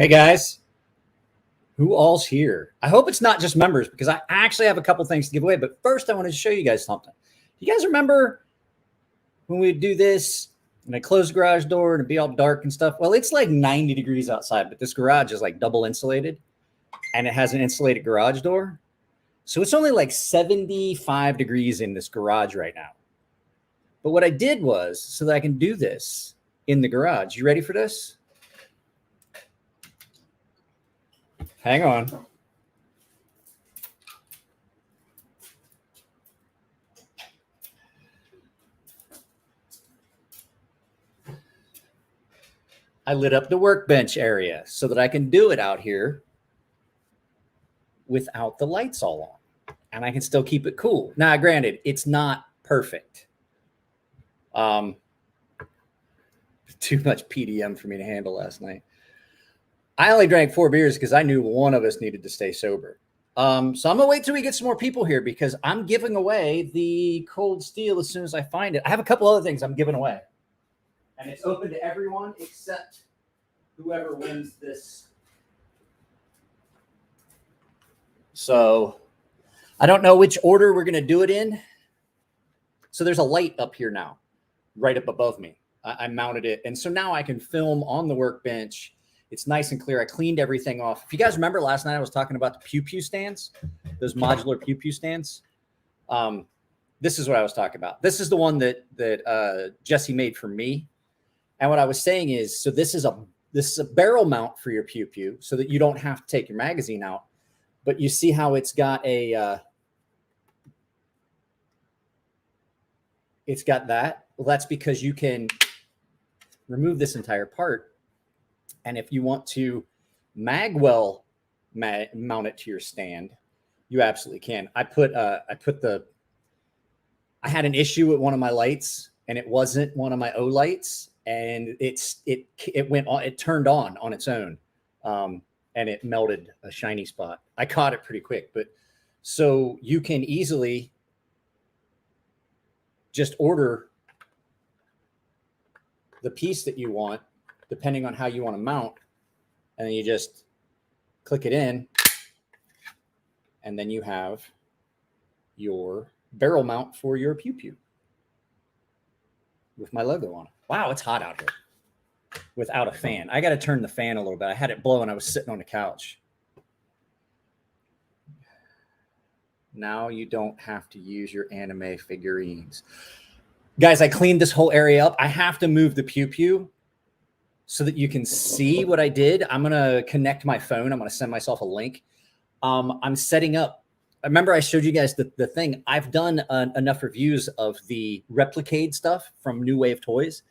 Hey guys, who all's here? I hope it's not just members because I actually have a couple things to give away. But first, I wanted to show you guys something. You guys remember when we do this and I close the garage door and it'd be all dark and stuff? Well, it's like 90 degrees outside, but this garage is like double insulated and it has an insulated garage door. So it's only like 75 degrees in this garage right now. But what I did was so that I can do this in the garage. You ready for this? Hang on. I lit up the workbench area so that I can do it out here without the lights all on. And I can still keep it cool. Now, granted, it's not perfect. Too much PDM for me to handle last night. I only drank 4 beers because I knew one of us needed to stay sober. So I'm gonna wait till we get some more people here because I'm giving away the cold steel as soon as I find it. I have a couple other things I'm giving away, and it's open to everyone except whoever wins this. So I don't know which order we're gonna do it in. So there's a light up here now, right up above me. I mounted it, and so now I can film on the workbench. It's nice and clear. I cleaned everything off. If you guys remember last night, I was talking about the pew-pew stands, those modular pew-pew stands. This is what I was talking about. This is the one that Jesse made for me. And what I was saying is, so this is a barrel mount for your pew-pew so that you don't have to take your magazine out. But you see how it's got it's got that? Well, that's because you can remove this entire part. And if you want to magwell mount it to your stand, you absolutely can. I had an issue with one of my lights, and it wasn't one of my O lights, and it turned on its own, and it melted a shiny spot. I caught it pretty quick, but so you can easily just order the piece that you want, depending on how you want to mount, and then you just click it in, and then you have your barrel mount for your pew-pew with my logo on it. Wow, it's hot out here without a fan. I got to turn the fan a little bit. I had it blowing. I was sitting on the couch. Now you don't have to use your anime figurines. Guys, I cleaned this whole area up. I have to move the pew-pew so that you can see what I did. I'm going to connect my phone. I'm going to send myself a link. I'm setting up. Remember I showed you guys the thing. I've done enough reviews of the Replicade stuff from New Wave Toys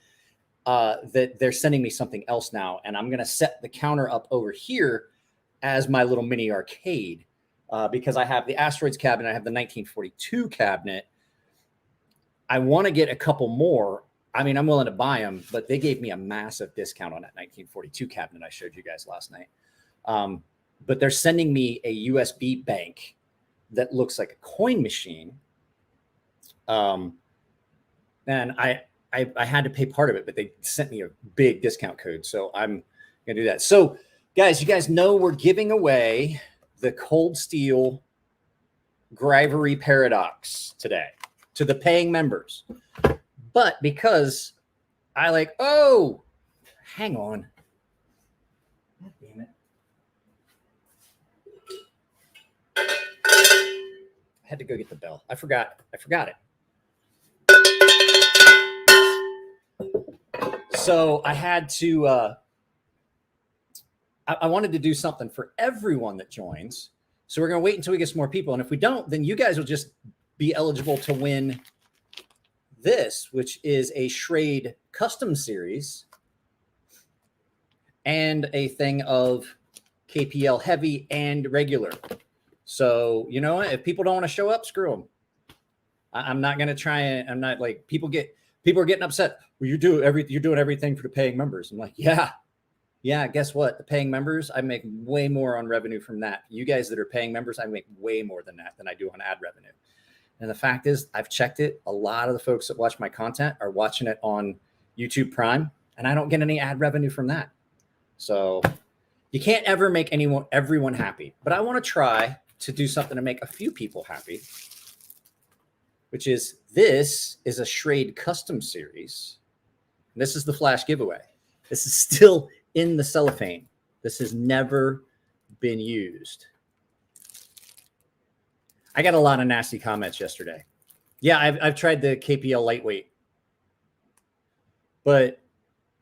that they're sending me something else now. And I'm going to set the counter up over here as my little mini arcade because I have the Asteroids cabinet. I have the 1942 cabinet. I want to get a couple more. I mean, I'm willing to buy them, but they gave me a massive discount on that 1942 cabinet I showed you guys last night. But they're sending me a USB bank that looks like a coin machine. And I had to pay part of it, but they sent me a big discount code. So I'm going to do that. So guys, you guys know we're giving away the Cold Steel Grivery Paradox today to the paying members. But because hang on. God damn it. I had to go get the bell. I forgot it. So I had to, I wanted to do something for everyone that joins. So we're going to wait until we get some more people. And if we don't, then you guys will just be eligible to win this, which is a Schrade custom series and a thing of KPL heavy and regular. So, you know what? If people don't want to show up, screw them. I'm not going to try and I'm not like people are getting upset. Well, you're doing everything for the paying members. I'm like, yeah. Guess what? The paying members, I make way more on revenue from that. You guys that are paying members, I make way more than that than I do on ad revenue. And the fact is, I've checked it. A lot of the folks that watch my content are watching it on YouTube Prime, and I don't get any ad revenue from that. So You can't ever make everyone happy, but I want to try to do something to make a few people happy, which is this is a Schrade custom series. This is the flash giveaway. This is still in the cellophane. This has never been used. I got a lot of nasty comments yesterday. Yeah, I've tried the KPL lightweight, but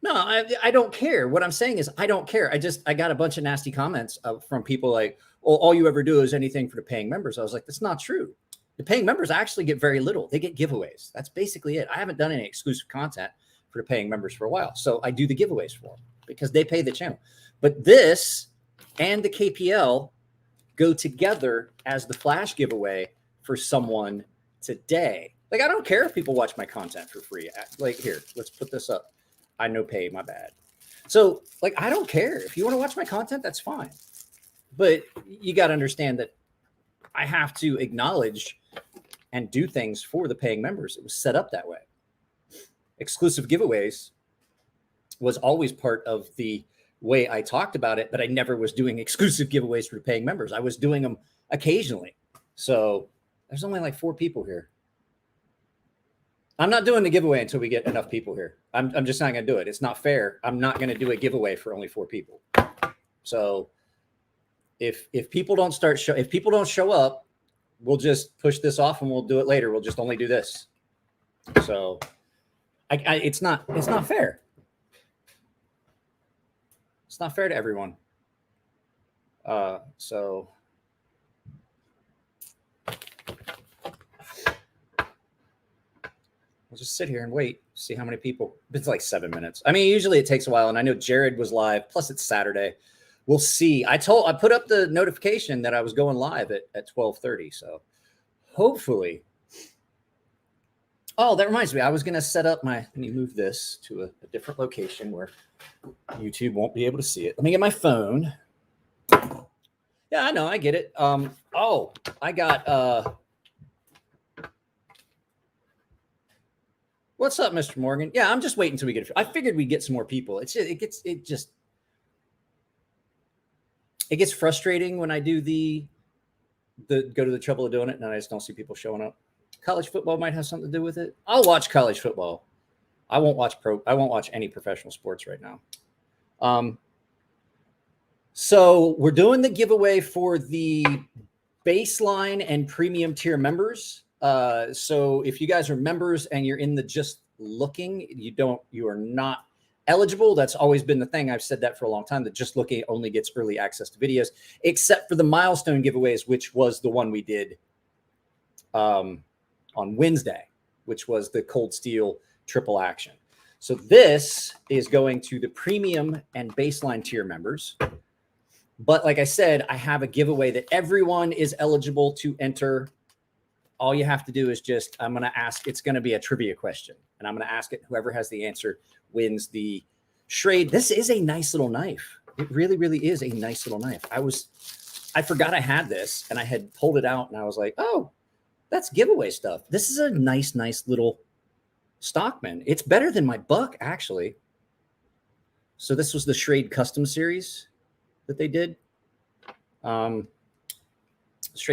no, I don't care. What I'm saying is I don't care. I got a bunch of nasty comments from people like, oh, all you ever do is anything for the paying members. I was like, that's not true. The paying members actually get very little. They get giveaways. That's basically it. I haven't done any exclusive content for the paying members for a while. So I do the giveaways for them because they pay the channel. But this and the KPL go together as the flash giveaway for someone today. Like, I don't care if people watch my content for free. Like, here, let's put this up. I no pay, my bad. So, like, I don't care. If you want to watch my content, that's fine. But you got to understand that I have to acknowledge and do things for the paying members. It was set up that way. Exclusive giveaways was always part of the way I talked about it, but I never was doing exclusive giveaways for the paying members. I was doing them occasionally. So there's only like 4 people here. I'm not doing the giveaway until we get enough people here. I'm just not going to do it. It's not fair. I'm not going to do a giveaway for only 4 people. So if people don't if people don't show up, we'll just push this off and we'll do it later. We'll just only do this. So it's not fair. It's not fair to everyone. So we'll just sit here and wait, see how many people. It's like 7 minutes. I mean, usually it takes a while, and I know Jared was live. Plus, it's Saturday. We'll see. I put up the notification that I was going live at 12:30. So hopefully. Oh, that reminds me. I was going to set up let me move this to a different location where YouTube won't be able to see it. Let me get my phone. Yeah, I know. I get it. Oh, I got, what's up, Mr. Morgan? Yeah, I'm just waiting until we get. I figured we'd get some more people. It gets frustrating when I do the go to the trouble of doing it, and I just don't see people showing up. College football might have something to do with it. I'll watch college football. I won't watch any professional sports right now. So we're doing the giveaway for the baseline and premium tier members. So if you guys are members and you're in the just looking, you are not eligible. That's always been the thing. I've said that for a long time, that just looking only gets early access to videos, except for the milestone giveaways, which was the one we did on Wednesday, which was the Cold Steel triple action. So this is going to the premium and baseline tier members. But like I said, I have a giveaway that everyone is eligible to enter. All you have to do is I'm going to ask, it's going to be a trivia question, and I'm going to ask it. Whoever has the answer wins the Schrade. This is a nice little knife. It really, really is a nice little knife. I forgot I had this, and I had pulled it out, and I was like, oh, that's giveaway stuff. This is a nice little Stockman. It's better than my buck, actually. So this was the Schrade custom series that they did. Schrade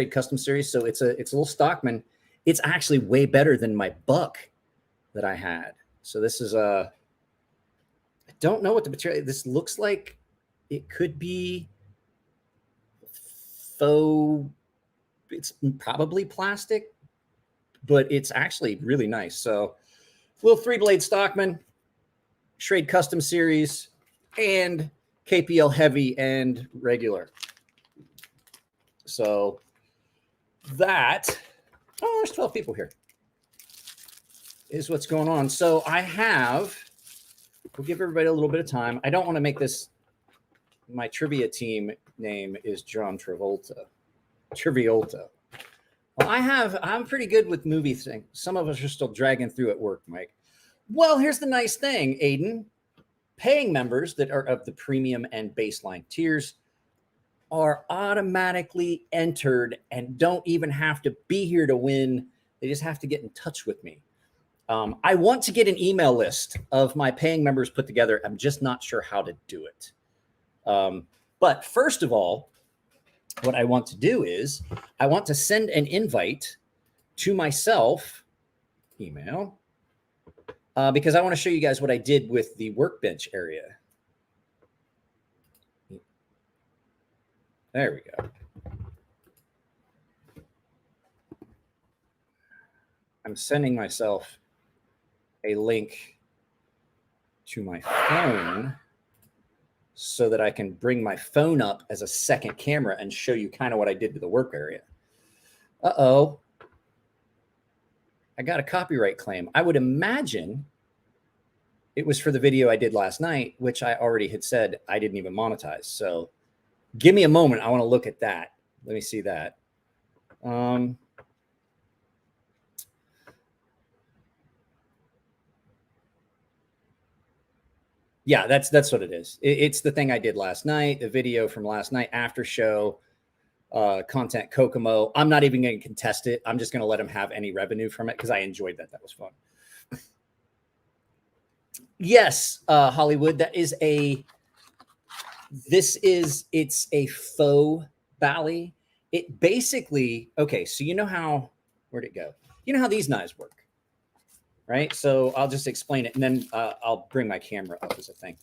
custom series. So it's a little Stockman. It's actually way better than my buck that I had. So this is I don't know what the material. This looks like it could be faux. It's probably plastic, but it's actually really nice. So little 3-blade Stockman, Schrade custom series, and KPL heavy and regular. So that, there's 12 people here, is what's going on. So we'll give everybody a little bit of time. I don't want to make this, my trivia team name is John Travolta. Triviolta. Well, I'm pretty good with movie things. Some of us are still dragging through at work, Mike. Well, here's the nice thing, Aiden. Paying members that are of the premium and baseline tiers are automatically entered and don't even have to be here to win. They just have to get in touch with me. I want to get an email list of my paying members put together. I'm just not sure how to do it. But first of all, what I want to do is I want to send an invite to myself, email, because I want to show you guys what I did with the workbench area. There we go. I'm sending myself a link to my phone so that I can bring my phone up as a second camera and show you kind of what I did to the work area. Uh-oh. I got a copyright claim. I would imagine it was for the video I did last night, which I already had said I didn't even monetize. So give me a moment. I want to look at that. Let me see that. Yeah, that's what it is. It's the thing I did last night, the video from last night after show, content Kokomo. I'm not even going to contest it. I'm just going to let him have any revenue from it because I enjoyed that. That was fun. Yes, Hollywood, it's a faux Bally. It basically, okay, so you know how, where'd it go? You know how these knives work, right? So I'll just explain it, and then I'll bring my camera up as a thing,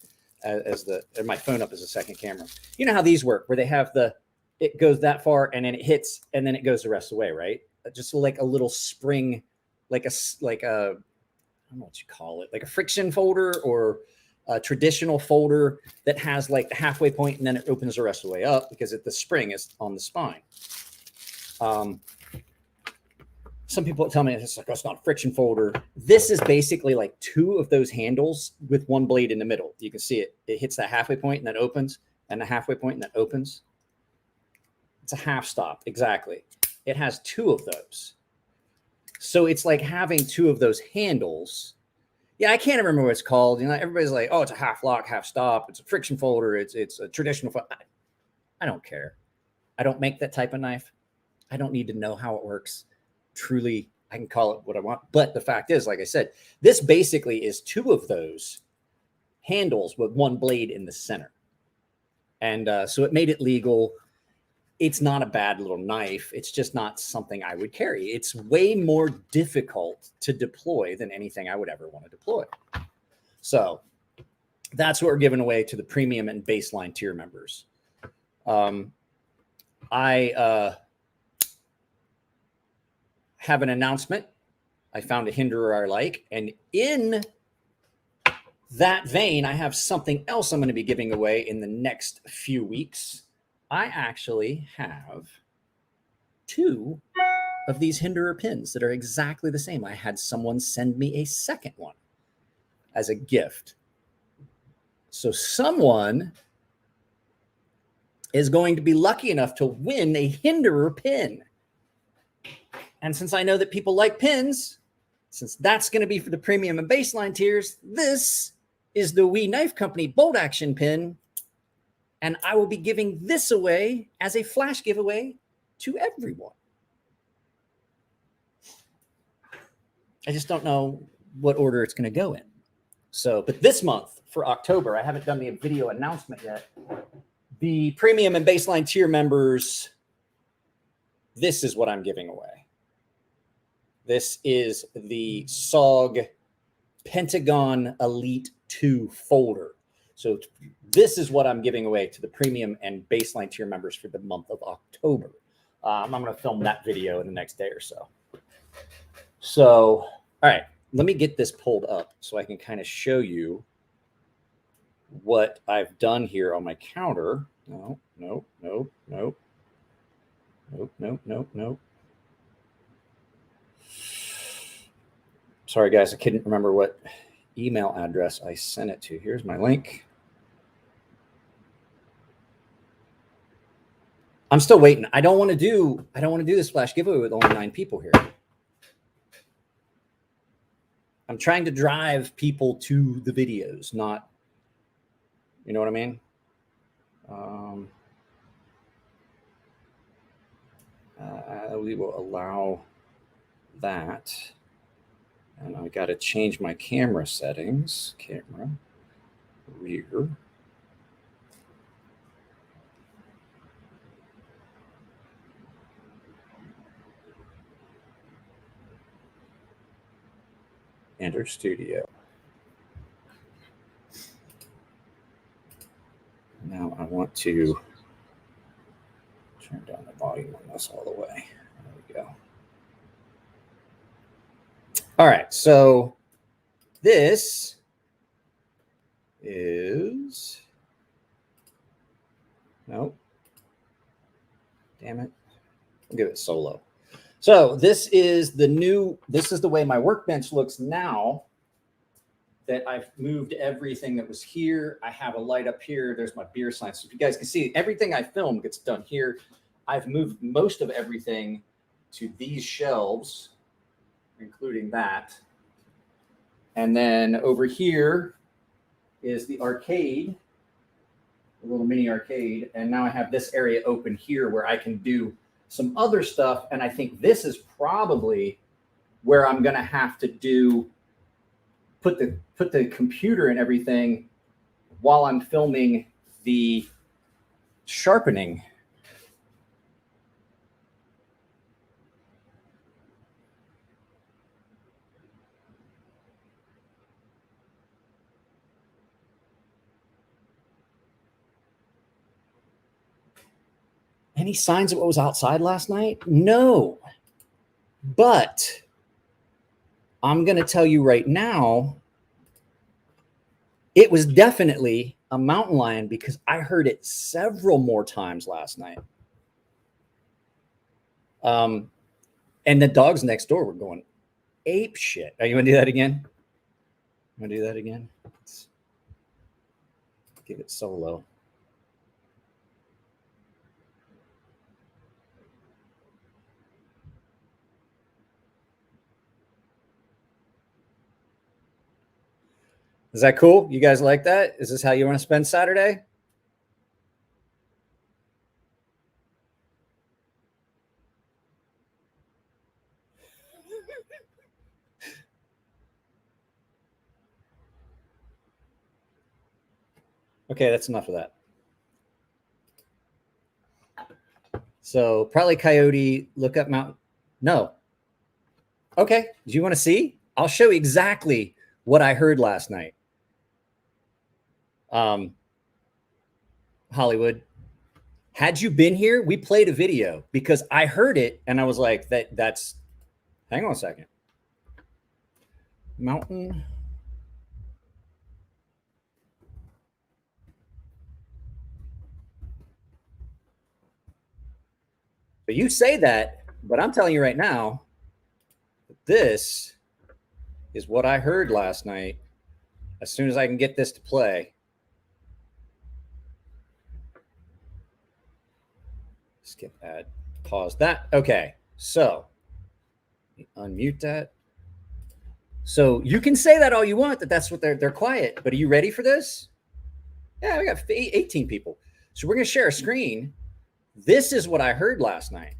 my phone up as a second camera. You know how these work, where they have it goes that far, and then it hits, and then it goes the rest of the way, right? Just like a little spring, like a I don't know what you call it, like a friction folder or a traditional folder that has like the halfway point and then it opens the rest of the way up because the spring is on the spine. Some people tell me it's like, oh, it's not a friction folder. This is basically like two of those handles with one blade in the middle. You can see it. It hits that halfway point and then opens, and the halfway point and then opens. It's a half stop. Exactly. It has two of those. So it's like having two of those handles. Yeah, I can't remember what it's called. You know, everybody's like, oh, it's a half lock, half stop. It's a friction folder. It's a traditional. I don't care. I don't make that type of knife. I don't need to know how it works. Truly, I can call it what I want. But the fact is, like I said, this basically is two of those handles with one blade in the center. And so it made it legal. It's not a bad little knife. It's just not something I would carry. It's way more difficult to deploy than anything I would ever want to deploy. So that's what we're giving away to the premium and baseline tier members. I have an announcement. I found a hinderer I like. And in that vein, I have something else I'm going to be giving away in the next few weeks. I actually have two of these hinderer pins that are exactly the same. I had someone send me a second one as a gift. So someone is going to be lucky enough to win a hinderer pin. And since I know that people like pins, since that's going to be for the premium and baseline tiers, this is the We Knife Company bolt action pin. And I will be giving this away as a flash giveaway to everyone. I just don't know what order it's going to go in. So, but this month for October, I haven't done the video announcement yet. The premium and baseline tier members, this is what I'm giving away. This is the SOG Pentagon Elite 2 folder. So this is what I'm giving away to the premium and baseline tier members for the month of October. I'm going to film that video in the next day or so. So, all right, let me get this pulled up so I can kind of show you what I've done here on my counter. No. Sorry, guys, I couldn't remember what email address I sent it to. Here's my link. I'm still waiting. I don't want to do this flash giveaway with only 9 people here. I'm trying to drive people to the videos, not, you know what I mean? We will allow that. And I got to change my camera settings. Camera, rear. Enter studio. Now I want to turn down the volume on this all the way. There we go. All right, so this is, nope, damn it, I'll give it solo. So this is the way my workbench looks now that I've moved everything that was here. I have a light up here. There's my beer sign. So if you guys can see, everything I film gets done here. I've moved most of everything to these shelves, including that. And then over here is the arcade, a little mini arcade. And now I have this area open here where I can do some other stuff. And I think this is probably where I'm going to have to put the computer and everything while I'm filming the sharpening. Any signs of what was outside last night? No. But I'm going to tell you right now, it was definitely a mountain lion because I heard it several more times last night. And the dogs next door were going ape shit. Are you going to do that again? You want to do that again? Let's give it solo. Is that cool? You guys like that? Is this how you want to spend Saturday? Okay, that's enough of that. So probably coyote, look up mountain. No. Okay, do you want to see? I'll show you exactly what I heard last night. Hollywood, had you been here, we played a video because I heard it and I was like, that's, hang on a second. Mountain. But you say that, but I'm telling you right now, this is what I heard last night. As soon as I can get this to play. Skip ad, pause that. Okay, so unmute that. So you can say that all you want, that's what they're quiet, but are you ready for this? Yeah, we got 18 people. So we're going to share a screen. This is what I heard last night.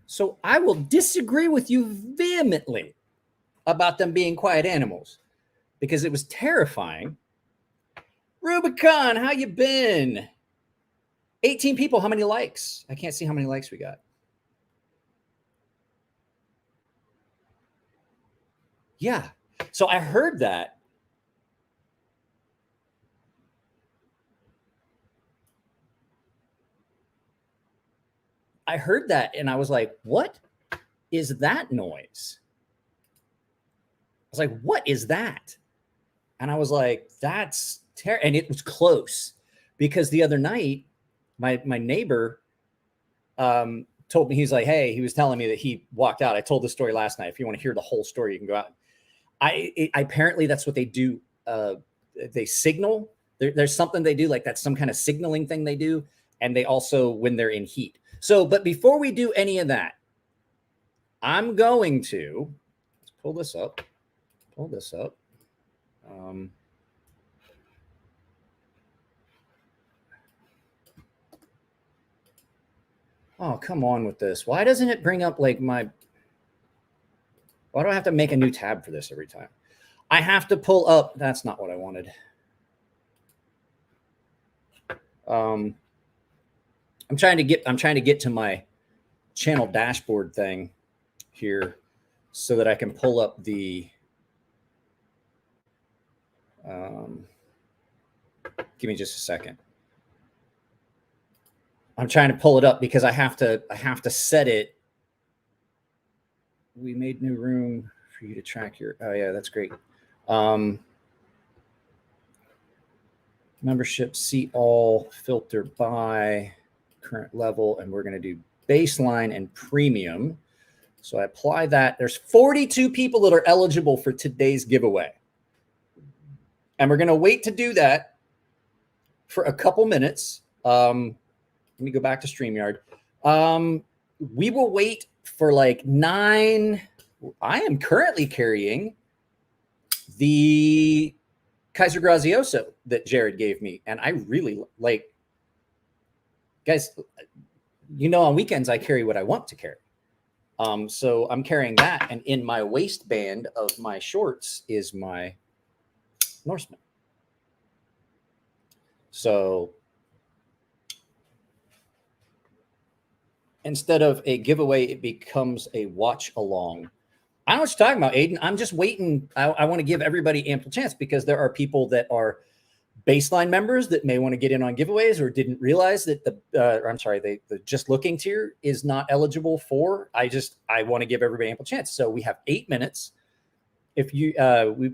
So I will disagree with you vehemently about them being quiet animals because it was terrifying. Rubicon, how you been? 18 people, how many likes? I can't see how many likes we got. Yeah, so I heard that. I heard that and I was like, what is that noise? I was like, what is that? And I was like, that's terrible. And it was close because the other night, my neighbor told me, he's like, hey, he was telling me that he walked out. I told the story last night. If you want to hear the whole story, you can go out. Apparently that's what they do. They signal. There's something they do, like that's some kind of signaling thing they do. And they also, when they're in heat. So, but before we do any of that, I'm going to let's pull this up. Pull this up. Oh, come on with this. Why doesn't it bring up like my, why do I have to make a new tab for this every time? I have to pull up. That's not what I wanted. I'm trying to get to my channel dashboard thing here so that I can pull up the give me just a second. I'm trying to pull it up because I have to set it. We made new room for you to track your, oh yeah, that's great. Membership, see all, filter by current level, and we're going to do baseline and premium. So I apply that. There's 42 people that are eligible for today's giveaway. And we're going to wait to do that for a couple minutes. Let me go back to StreamYard. We will wait for like 9. I am currently carrying the Kaiser Grazioso that Jared gave me. And I really like, guys, you know, on weekends, I carry what I want to carry. So I'm carrying that. And in my waistband of my shorts is my Norseman. So instead of a giveaway, it becomes a watch along. I don't know what you're talking about, Aiden. I'm just waiting. I want to give everybody ample chance because there are people that are baseline members that may want to get in on giveaways or didn't realize that the just looking tier is not eligible for. I want to give everybody ample chance. So we have 8 minutes. If you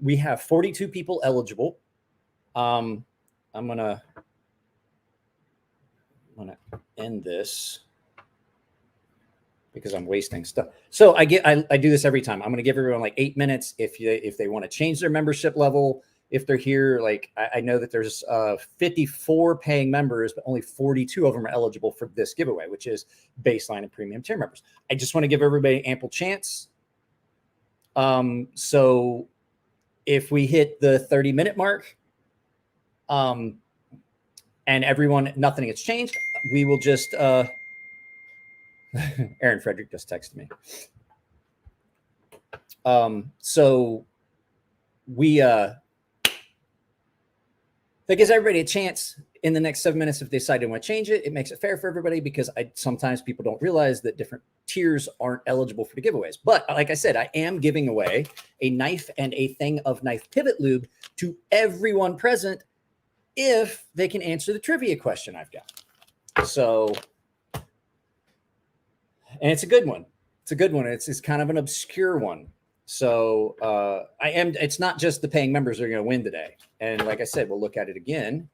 we have 42 people eligible. I'm gonna end this because I'm wasting stuff. So I do this every time. I'm going to give everyone like 8 minutes if they want to change their membership level. If they're here, like I know that there's 54 paying members, but only 42 of them are eligible for this giveaway, which is baseline and premium tier members. I just want to give everybody ample chance. So if we hit the 30-minute mark, and everyone, nothing has changed, we will just Aaron Frederick just texted me. So we that gives everybody a chance in the next 7 minutes. If they decide they want to change it, it makes it fair for everybody because sometimes people don't realize that different tiers aren't eligible for the giveaways. But like I said, I am giving away a knife and a thing of knife pivot lube to everyone present if they can answer the trivia question I've got. So, and it's a good one. It's a good one. It's kind of an obscure one. So it's not just the paying members that are going to win today. And like I said, we'll look at it again.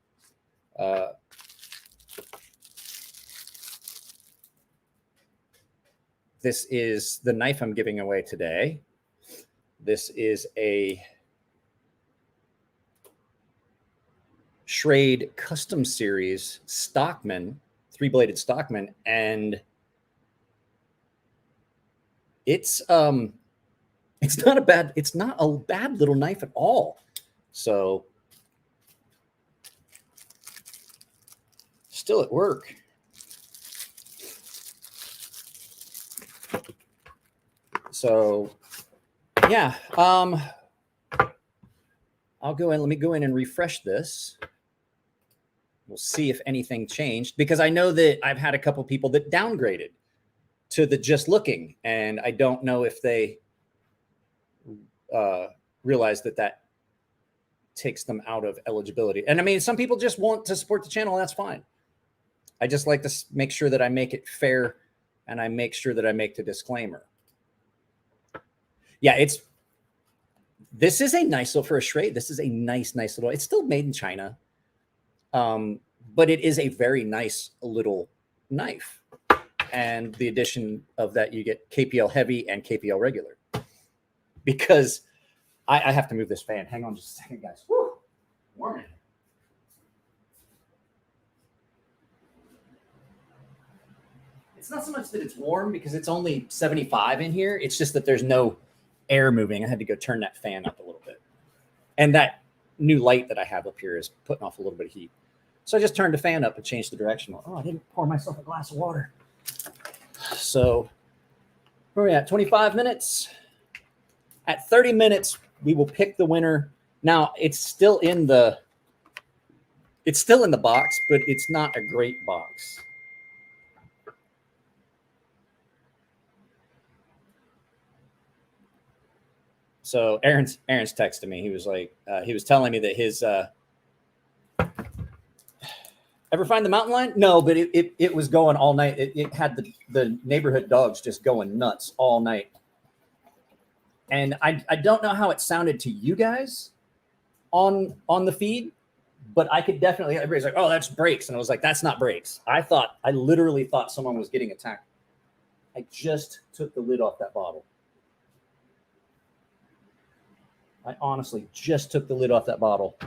This is the knife I'm giving away today. This is a Schrade Custom Series Stockman, 3-bladed Stockman, and it's not a bad little knife at all. So still at work. So yeah, I'll go in. Let me go in and refresh this. We'll see if anything changed because I know that I've had a couple people that downgraded to the just looking, and I don't know if they realize that takes them out of eligibility. And I mean, some people just want to support the channel. And that's fine. I just like to make sure that I make it fair and I make sure that I make the disclaimer. Yeah, this is a nice little for a Schrade. This is a nice little, it's still made in China. But it is a very nice little knife. And the addition of that, you get KPL heavy and KPL regular. Because I have to move this fan. Hang on just a second, guys. Woo! Warm. It's not so much that it's warm because it's only 75 in here. It's just that there's no air moving. I had to go turn that fan up a little bit. And that new light that I have up here is putting off a little bit of heat. So I just turned the fan up and changed the direction. Oh, I didn't pour myself a glass of water. So where are we at? 25 minutes. At 30 minutes, will pick the winner. Now it's still in the box, but it's not a great box. So Aaron's texted me. He was like, he was telling me that his ever find the mountain lion? No, but it was going all night. It had the neighborhood dogs just going nuts all night. And I don't know how it sounded to you guys on the feed, but I could definitely, everybody's like, oh, that's brakes. And I was like, that's not brakes. I literally thought someone was getting attacked. I just took the lid off that bottle. I honestly just took the lid off that bottle.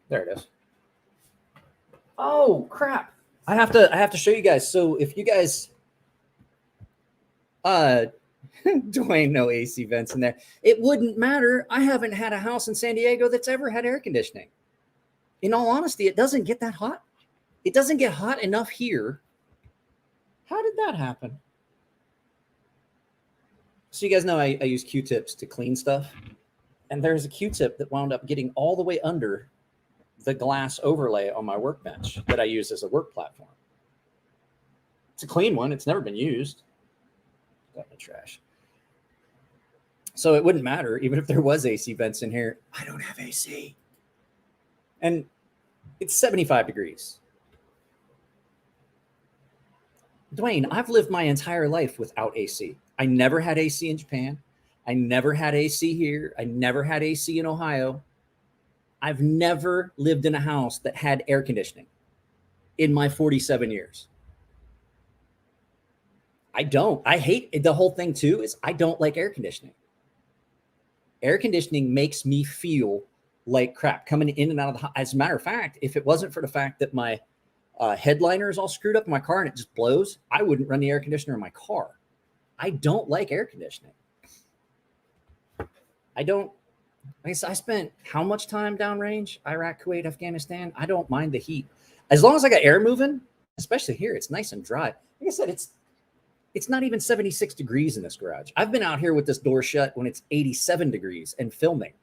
There it is. Oh crap. I have to show you guys. So if you guys Dwayne, no AC vents in there. It wouldn't matter. I haven't had a house in San Diego that's ever had air conditioning. In all honesty, it doesn't get that hot. It doesn't get hot enough here. How did that happen? So you guys know I use Q-tips to clean stuff. And there's a Q-tip that wound up getting all the way under the glass overlay on my workbench that I use as a work platform. It's a clean one. It's never been used. Got in the trash. So it wouldn't matter, even if there was AC vents in here. I don't have AC. And it's 75 degrees. Dwayne, I've lived my entire life without AC. I never had AC in Japan. I never had AC here. I never had AC in Ohio. I've never lived in a house that had air conditioning in my 47 years. I hate the whole thing too, is I don't like air conditioning. Air conditioning makes me feel like crap coming in and out of the house. As a matter of fact, if it wasn't for the fact that my headliner is all screwed up in my car and it just blows, I wouldn't run the air conditioner in my car. I don't like air conditioning. I spent how much time downrange? Iraq, Kuwait, Afghanistan. I don't mind the heat. As long as I got air moving, especially here, it's nice and dry. Like I said, it's not even 76 degrees in this garage. I've been out here with this door shut when it's 87 degrees and filming.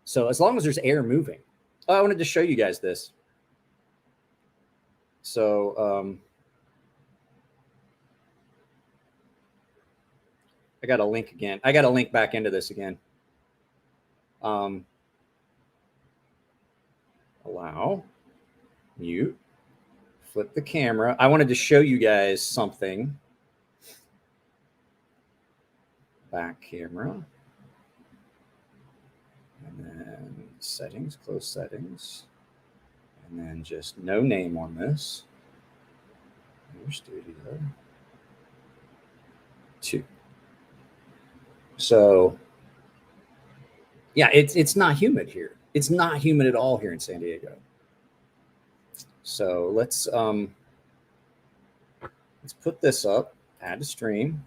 So as long as there's air moving. Oh, I wanted to show you guys this. So I got a link again. I got to link back into this again. Allow, mute, flip the camera. I wanted to show you guys something. Back camera. And then settings, close settings. And then just no name on this. Your studio. 2. So, yeah, it's not humid here. It's not humid at all here in San Diego. So let's put this up, add a stream.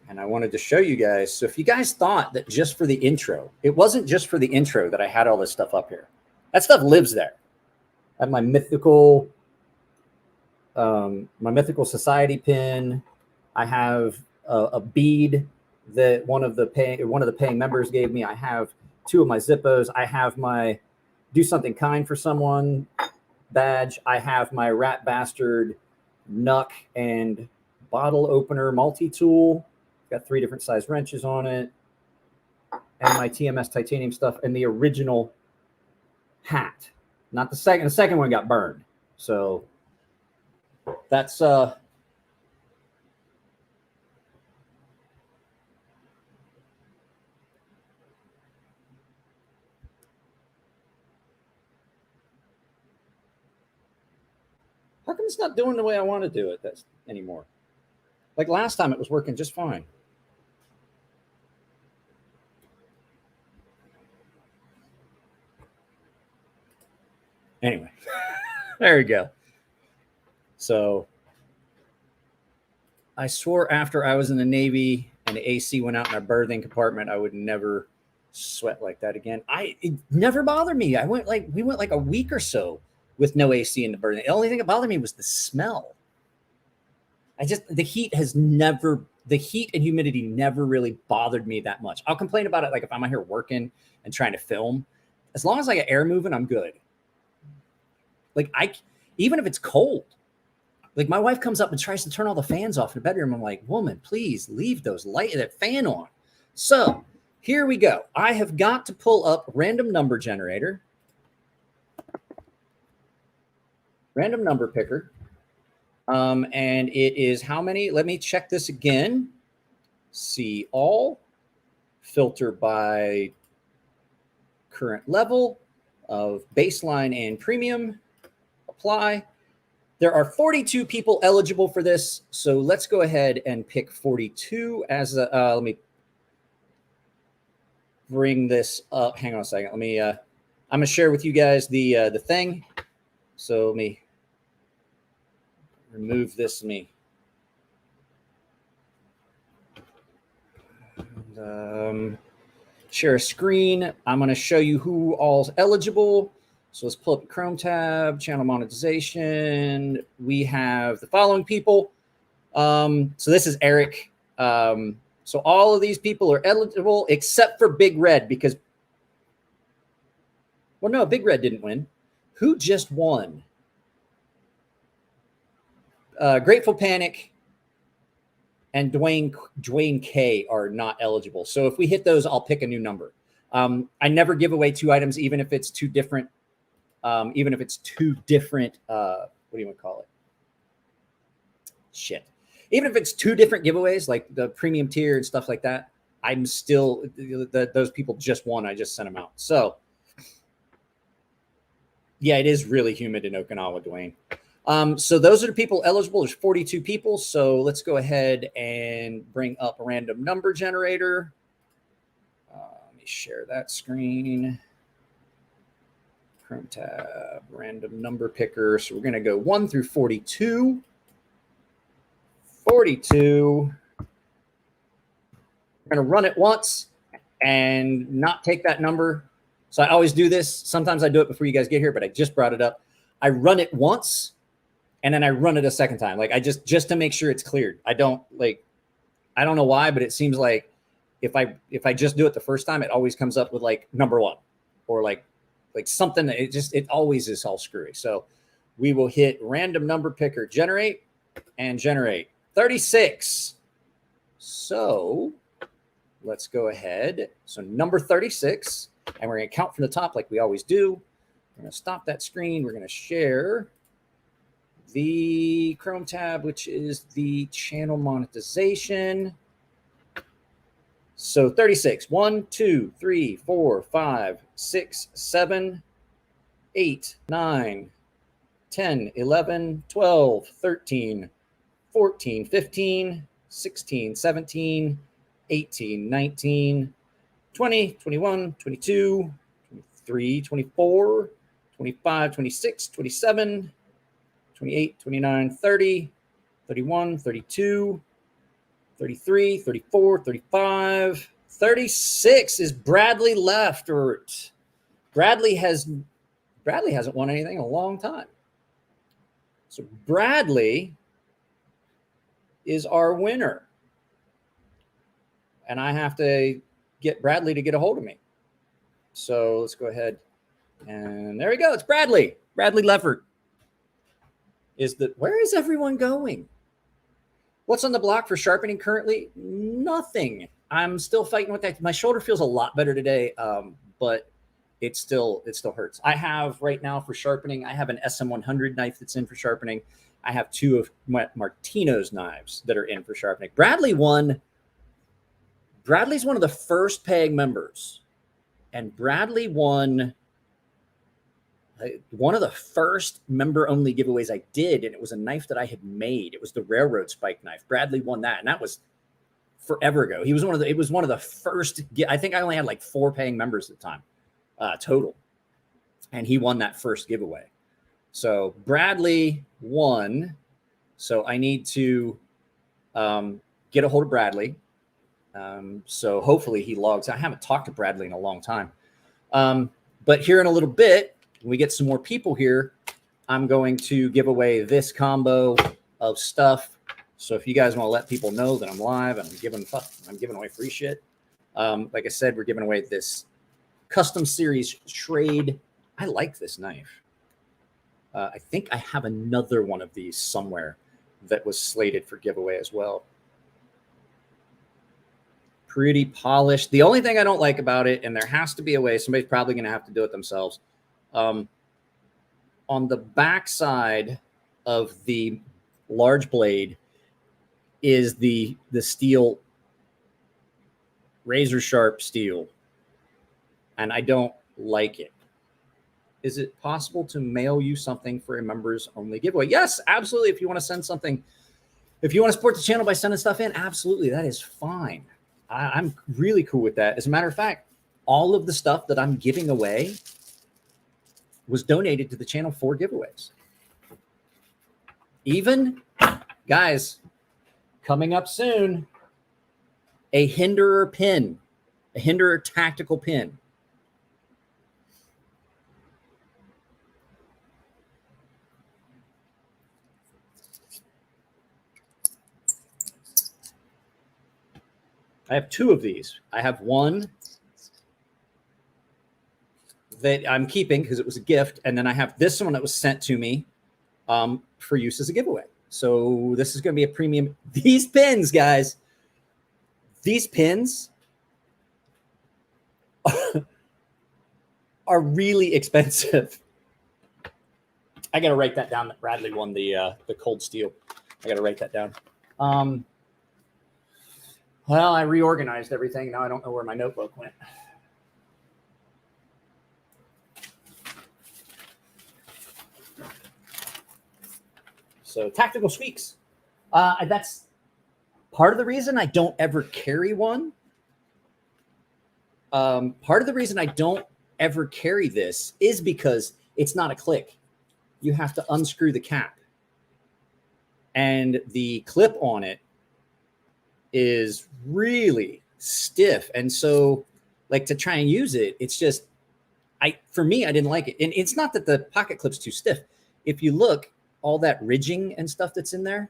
And I wanted to show you guys. So if you guys thought that just for the intro, it wasn't just for the intro that I had all this stuff up here. That stuff lives there. I have my mythical society pin. I have a bead that one of the paying members gave me. I have 2 of my Zippos. I have my do something kind for someone badge. I have my Rat Bastard Nuck and bottle opener multi-tool. Got 3 different size wrenches on it. And my TMS titanium stuff and the original hat. Not the second. The second one got burned. So that's how come it's not doing the way I want to do it anymore? Like last time it was working just fine. Anyway, there we go. So I swore after I was in the Navy and the AC went out in our berthing compartment, I would never sweat like that again. It never bothered me. We went like a week or so with no AC in the berthing. The only thing that bothered me was the smell. The heat has never the heat and humidity never really bothered me that much. I'll complain about it like if I'm out here working and trying to film. As long as I got air moving, I'm good. Like even if it's cold, like my wife comes up and tries to turn all the fans off in the bedroom. I'm like, woman, please leave that fan on. So here we go. I have got to pull up random number generator, random number picker. And it is how many? Let me check this again. See all, filter by current level of baseline and premium, apply. There are 42 people eligible for this. So let's go ahead and pick 42 as a, let me bring this up. Hang on a second. Let me, I'm going to share with you guys the thing. So let me remove this. Share a screen. I'm going to show you who all's eligible. So let's pull up the Chrome tab, channel monetization. We have the following people. So this is Eric. So all of these people are eligible except for Big Red because, well, no, Big Red didn't win. Who just won? Grateful Panic and Dwayne K are not eligible. So if we hit those, I'll pick a new number. I never give away 2 items, even if it's 2 different, what do you want to call it? Shit. Even if it's 2 different giveaways, like the premium tier and stuff like that, I'm still, those people just won. I just sent them out. So yeah, it is really humid in Okinawa, Dwayne. So those are the people eligible. There's 42 people. So let's go ahead and bring up a random number generator. Let me share that screen. Chrome tab, random number picker. So we're going to go 1 through 42. 42. We're going to run it once and not take that number. So I always do this. Sometimes I do it before you guys get here, but I just brought it up. I run it once. And then I run it a second time. Like I just to make sure it's cleared. I don't know why, but it seems like if I just do it the first time, it always comes up with like number 1 or like something. It always is all screwy. So we will hit random number picker, generate 36. So let's go ahead. So number 36, and we're going to count from the top like we always do. We're going to stop that screen. We're going to share the Chrome tab, which is the channel monetization. So 36, 1, 2, 3, 4, 5, 6, 7, 8, 9, 10, 11, 12, 13, 14, 15, 16, 17, 18, 19, 20, 21, 22, 23, 24, 25, 26, 27, 28, 29, 30, 31, 32, 33, 34, 35, 36 is Bradley Leftert. Bradley hasn't won anything in a long time. So Bradley is our winner. And I have to get Bradley to get a hold of me. So let's go ahead. And there we go. It's Bradley. Bradley Leftert. Where is everyone going? What's on the block for sharpening currently? Nothing. I'm still fighting with that. My shoulder feels a lot better today, but it still hurts. I have right now for sharpening, I have an SM100 knife that's in for sharpening. I have 2 of Martino's knives that are in for sharpening. Bradley's one of the first PAG members, and Bradley won one of the first member-only giveaways I did, and it was a knife that I had made. It was the railroad spike knife. Bradley won that, and that was forever ago. It was one of the first. I think I only had like 4 paying members at the time, total, and he won that first giveaway. So Bradley won. So I need to get a hold of Bradley. So hopefully he logs. I haven't talked to Bradley in a long time, but here in a little bit, when we get some more people here, I'm going to give away this combo of stuff So if you guys want to let people know that I'm live and I'm giving away free shit. Like I said, we're giving away this custom series Schrade. I like this knife. I think I have another one of these somewhere that was slated for giveaway as well. Pretty polished. The only thing I don't like about it, and there has to be a way, somebody's probably going to have to do it themselves. On the back side of the large blade is the steel, razor sharp steel, and I don't like it. Is it possible to mail you something for a members only giveaway? Yes, absolutely. If you want to send something, if you want to support the channel by sending stuff in, absolutely, that is fine. I'm really cool with that. As a matter of fact, all of the stuff that I'm giving away was donated to the channel for giveaways. Even, guys, coming up soon, a Hinderer pin, a Hinderer tactical pin. I have two of these. I have one that I'm keeping because it was a gift, and then I have this one that was sent to me for use as a giveaway. So this is going to be a premium. These pins, guys, these pins are really expensive. I got to write that down. That Bradley won the cold steel. I got to write that down. Well, I reorganized everything. Now I don't know where my notebook went. So tactical squeaks. That's part of the reason I don't ever carry one. Part of the reason I don't ever carry this is because it's not a click. You have to unscrew the cap. And the clip on it is really stiff. And so, like, to try and use it, it's just, for me, I didn't like it. And it's not that the pocket clip's too stiff. If you look, all that ridging and stuff that's in there,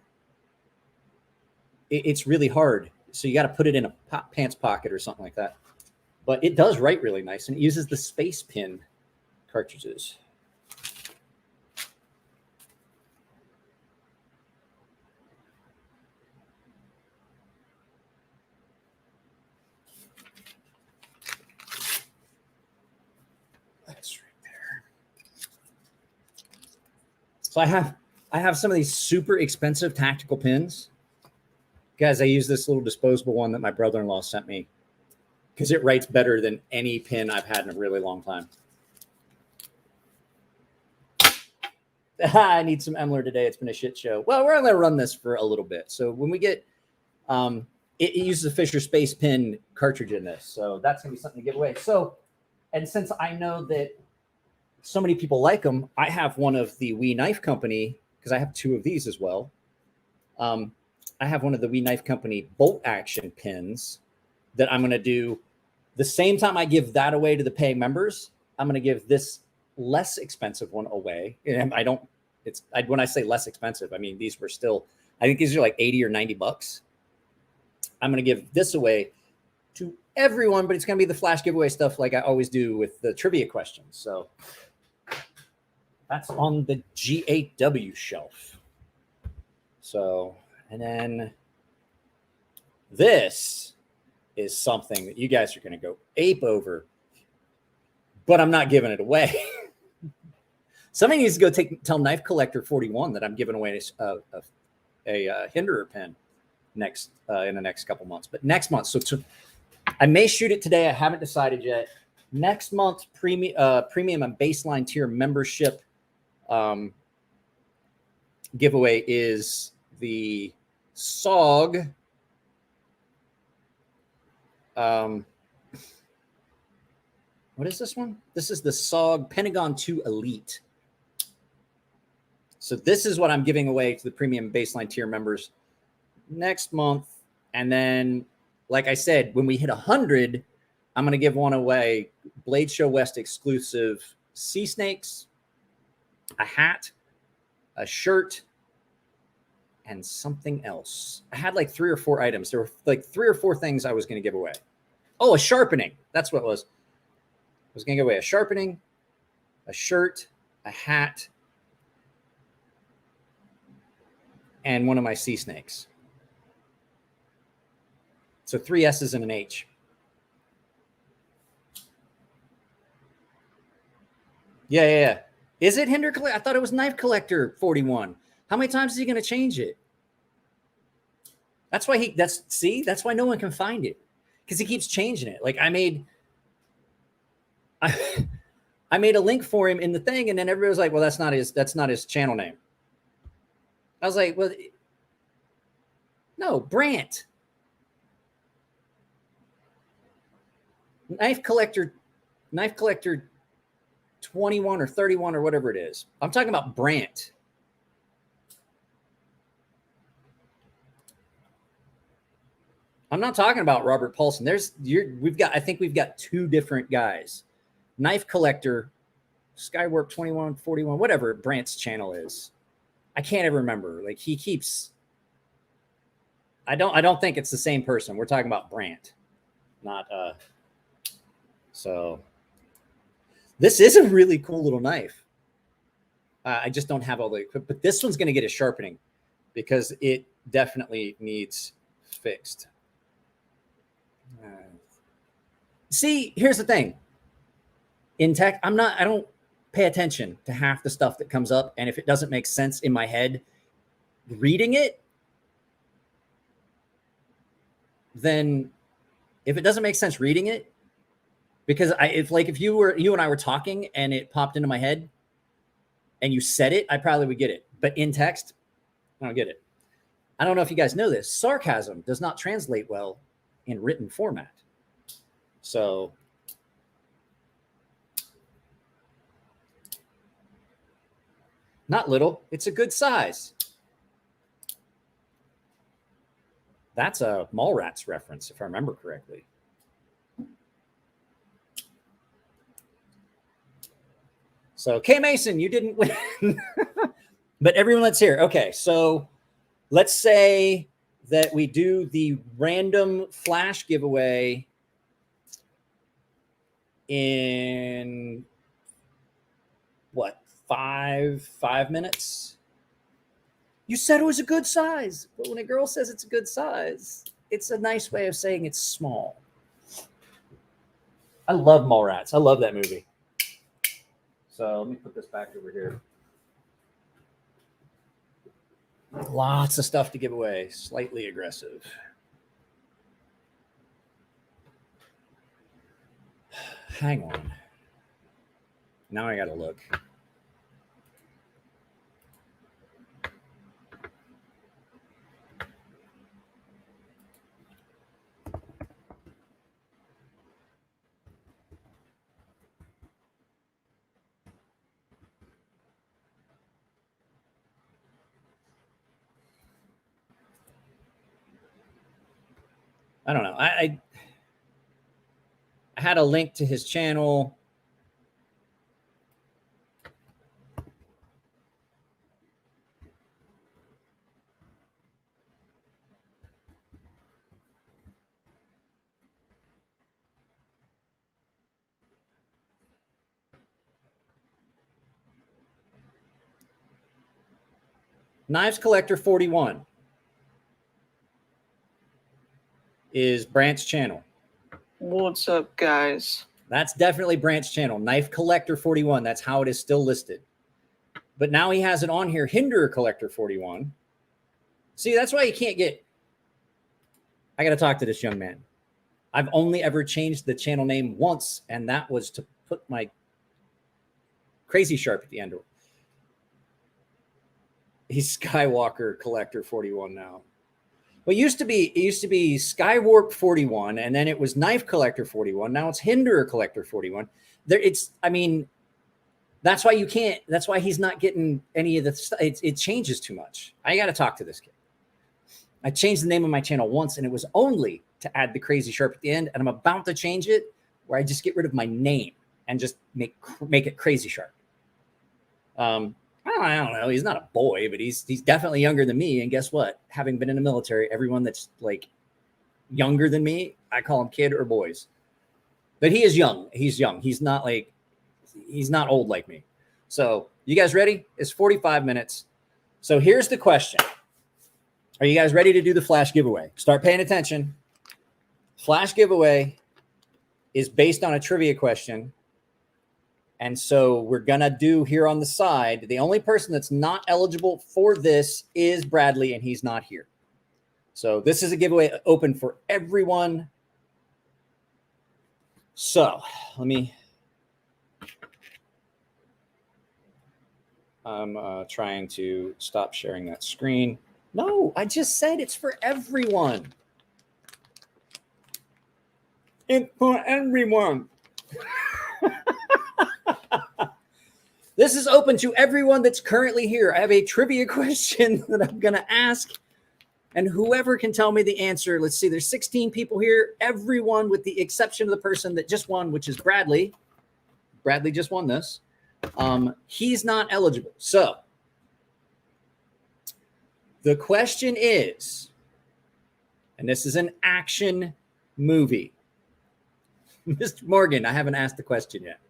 it's really hard. So you got to put it in a pants pocket or something like that. But it does write really nice, and it uses the space pin cartridges. That's right there. So I have some of these super expensive tactical pins. Guys, I use this little disposable one that my brother-in-law sent me because it writes better than any pin I've had in a really long time. I need some Emler today. It's been a shit show. Well, we're going to run this for a little bit. So when we get, it uses a Fisher Space Pin cartridge in this. So that's going to be something to give away. So, and since I know that so many people like them, I have one of the WE Knife Company, because I have two of these as well. I have one of the WE Knife Company bolt action pins that I'm going to do the same time I give that away to the paying members. I'm going to give this less expensive one away. And when I say less expensive, I mean, these were still, I think these are like 80 or 90 bucks. I'm going to give this away to everyone, but it's going to be the flash giveaway stuff like I always do with the trivia questions. So that's on the GAW shelf. So, and then this is something that you guys are going to go ape over, but I'm not giving it away. Somebody needs to go tell Knife Collector 41 that I'm giving away a Hinderer pen in the next couple months, but next month. So I may shoot it today. I haven't decided yet. Next month, premium and baseline tier membership giveaway is the SOG. What is this one? This is the SOG Pentagon 2 Elite. So this is what I'm giving away to the premium baseline tier members next month. And then, like I said, when we hit 100, I'm going to give one away, Blade Show West exclusive sea snakes, a hat, a shirt, and something else. I had like 3 or 4 items. There were like 3 or 4 things I was going to give away. Oh, a sharpening. That's what it was. I was going to give away a sharpening, a shirt, a hat, and one of my sea snakes. So 3 S's and an H. Yeah. Is it Hinder Collector? I thought it was Knife Collector 41. How many times is he going to change it? That's why that's why no one can find it, because he keeps changing it. Like I made a link for him in the thing, and then everybody was like, well, that's not his channel name. I was like, well, no, Brant. Knife Collector 21 or 31 or whatever it is. I'm talking about Brant. I'm not talking about Robert Paulson. I think we've got 2 different guys. Knife Collector, Skywarp 2141, whatever Brant's channel is. I can't ever remember. Like he keeps. I don't think it's the same person. We're talking about Brant, not so this is a really cool little knife. I just don't have all the equipment, but this one's going to get a sharpening because it definitely needs fixed. See, here's the thing. In tech, I don't pay attention to half the stuff that comes up. And if it doesn't make sense in my head, reading it, then if it doesn't make sense reading it, because if you and I were talking and it popped into my head and you said it, I probably would get it. But in text, I don't get it. I don't know if you guys know this. Sarcasm does not translate well in written format. So not little, it's a good size. That's a Mallrats reference, if I remember correctly. So K Mason, you didn't win. But everyone that's here. Okay, so let's say that we do the random flash giveaway in what, 5 minutes? You said it was a good size, but when a girl says it's a good size, it's a nice way of saying it's small. I love Mallrats. I love that movie. So let me put this back over here. Lots of stuff to give away. Slightly aggressive. Hang on. Now I got to look. I don't know. I had a link to his channel. Knives Collector 41 is Brant's channel. What's up, guys? That's definitely Brant's channel. Knife Collector 41. That's how it is still listed. But now he has it on here, Hinder Collector 41. See, that's why you can't get... I got to talk to this young man. I've only ever changed the channel name once, and that was to put my Crazy Sharp at the end. He's Skywalker Collector 41 now. Well, it used to be Skywarp 41, and then it was Knife Collector 41. Now it's Hinder Collector 41. That's why you can't. That's why he's not getting any of the stuff. It changes too much. I got to talk to this kid. I changed the name of my channel once, and it was only to add the Crazy Sharp at the end. And I'm about to change it where I just get rid of my name and just make it Crazy Sharp. I don't know. He's not a boy, but he's definitely younger than me. And guess what? Having been in the military, everyone that's like younger than me, I call him kid or boys. But he is young. He's young. He's not old like me. So you guys ready? It's 45 minutes. So here's the question. Are you guys ready to do the flash giveaway? Start paying attention. Flash giveaway is based on a trivia question. And so we're going to do here on the side, the only person that's not eligible for this is Bradley, and he's not here. So this is a giveaway open for everyone. So I'm trying to stop sharing that screen. No, I just said it's for everyone. It's for everyone. This is open to everyone that's currently here. I have a trivia question that I'm going to ask, and whoever can tell me the answer. Let's see, there's 16 people here. Everyone with the exception of the person that just won, which is Bradley. Bradley just won this. He's not eligible. So the question is, and this is an action movie. Mr. Morgan, I haven't asked the question yet.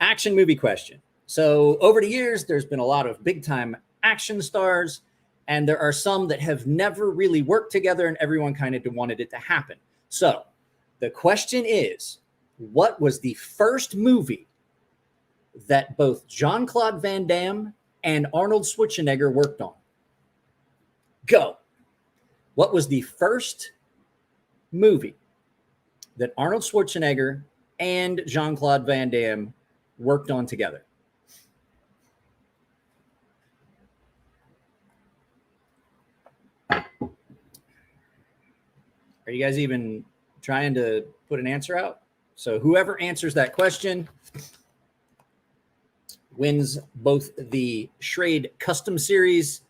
Action movie question. So over the years, there's been a lot of big time action stars, and there are some that have never really worked together, and everyone kind of wanted it to happen. So the question is, what was the first movie that both Jean-Claude Van Damme and Arnold Schwarzenegger worked on? Go. What was the first movie that Arnold Schwarzenegger and Jean-Claude Van Damme worked on together? Are you guys even trying to put an answer out? So whoever answers that question wins both the Schrade Custom Series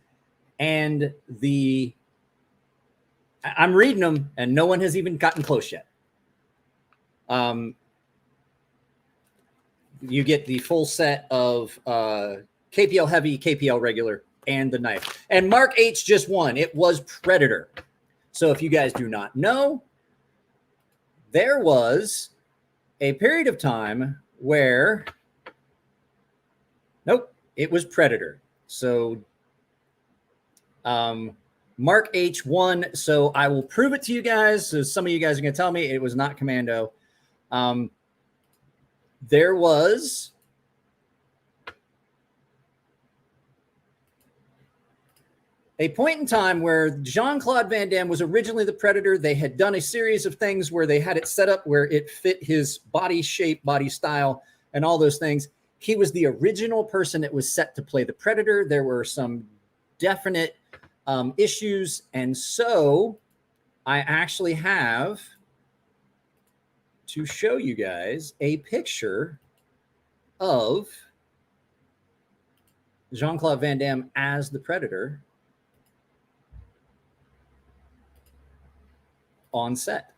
and the... I'm reading them, and no one has even gotten close yet. You get the full set of KPL Heavy, KPL Regular, and the knife. And Mark H just won. It was Predator. So if you guys do not know, there was a period of time where, nope, it was Predator. So Mark H won. So I will prove it to you guys. So some of you guys are going to tell me it was not Commando. There was a point in time where Jean-Claude Van Damme was originally the Predator. They had done a series of things where they had it set up where it fit his body shape, body style, and all those things. He was the original person that was set to play the Predator. There were some definite issues. And so I actually have to show you guys a picture of Jean-Claude Van Damme as the Predator on set.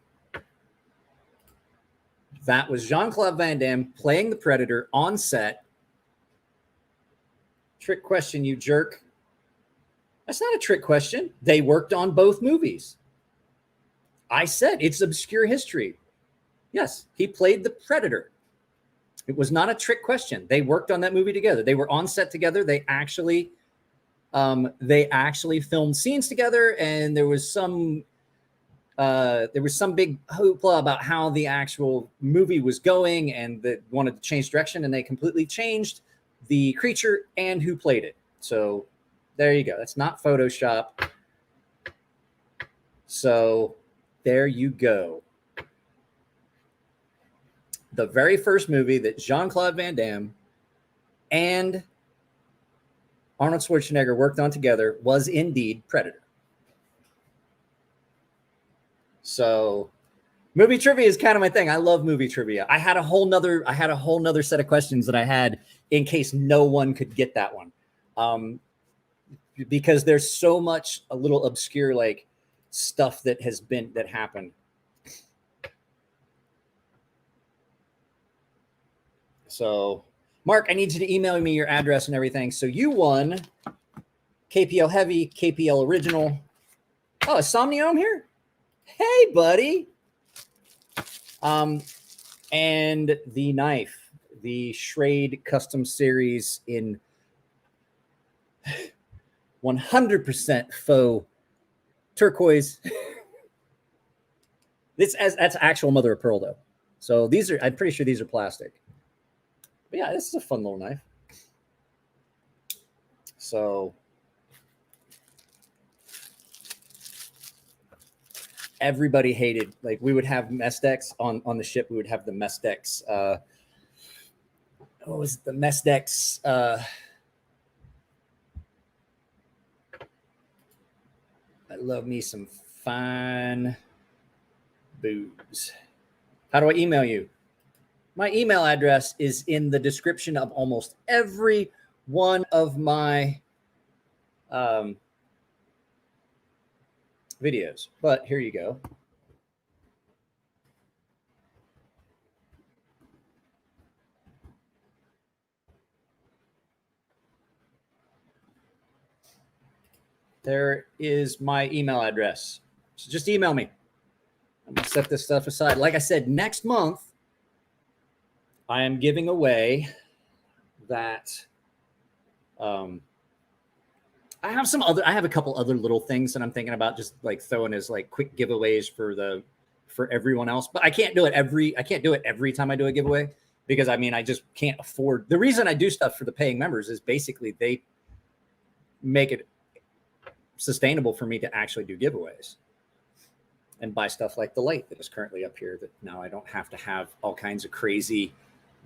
That was Jean-Claude Van Damme playing the Predator on set. Trick question, you jerk. That's not a trick question. They worked on both movies. I said it's obscure history. Yes, he played the Predator. It was not a trick question. They worked on that movie together. They were on set together. They actually filmed scenes together, and there was some big hoopla about how the actual movie was going, and that wanted to change direction, and they completely changed the creature and who played it. So there you go. That's not Photoshop. So there you go. The very first movie that Jean-Claude Van Damme and Arnold Schwarzenegger worked on together was indeed Predator. So movie trivia is kind of my thing. I love movie trivia. I had a whole nother set of questions that I had in case no one could get that one. Because there's so much a little obscure like stuff that happened. So Mark, I need you to email me your address and everything. So you won KPL Heavy, KPL Original. Oh, is Somniome here? Hey, buddy. And the knife, the Schrade Custom Series in 100% faux turquoise. That's actual mother of pearl though. So these are, I'm pretty sure these are plastic. But yeah, this is a fun little knife. So everybody hated, like we would have mess decks on the ship. We would have the mess decks. What was it? The mess decks? I love me some fine booze. How do I email you? My email address is in the description of almost every one of my videos. But here you go. There is my email address. So just email me. I'm going to set this stuff aside. Like I said, next month, I am giving away that. I have a couple other little things that I'm thinking about just like throwing as like quick giveaways for everyone else. But I can't do it every time I do a giveaway because I mean, I just can't afford. The reason I do stuff for the paying members is basically they make it sustainable for me to actually do giveaways and buy stuff like the light that is currently up here that now I don't have to have all kinds of crazy,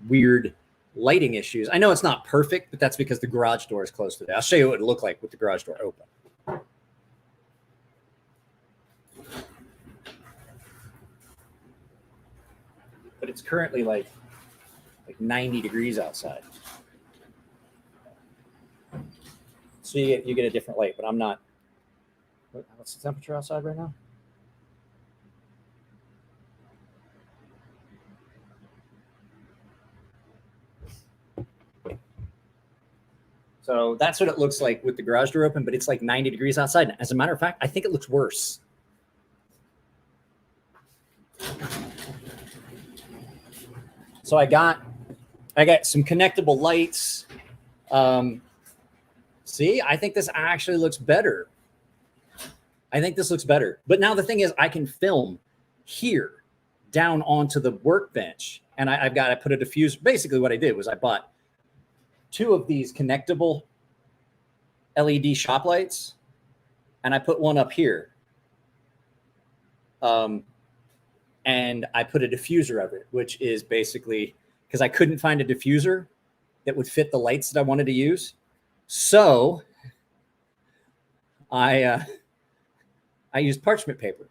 weird lighting issues. I know it's not perfect, but that's because the garage door is closed today. I'll show you what it looked like with the garage door open. But it's currently like 90 degrees outside. So you get a different light, but I'm not. What's the temperature outside right now? So that's what it looks like with the garage door open, but it's like 90 degrees outside. As a matter of fact, I think it looks worse. So I got some connectable lights. See, I think this actually looks better. I think this looks better. But now the thing is I can film here down onto the workbench. And I put a diffuser. Basically what I did was I bought 2 of these connectable LED shop lights, and I put one up here. And I put a diffuser of it, which is basically because I couldn't find a diffuser that would fit the lights that I wanted to use. So I used parchment paper.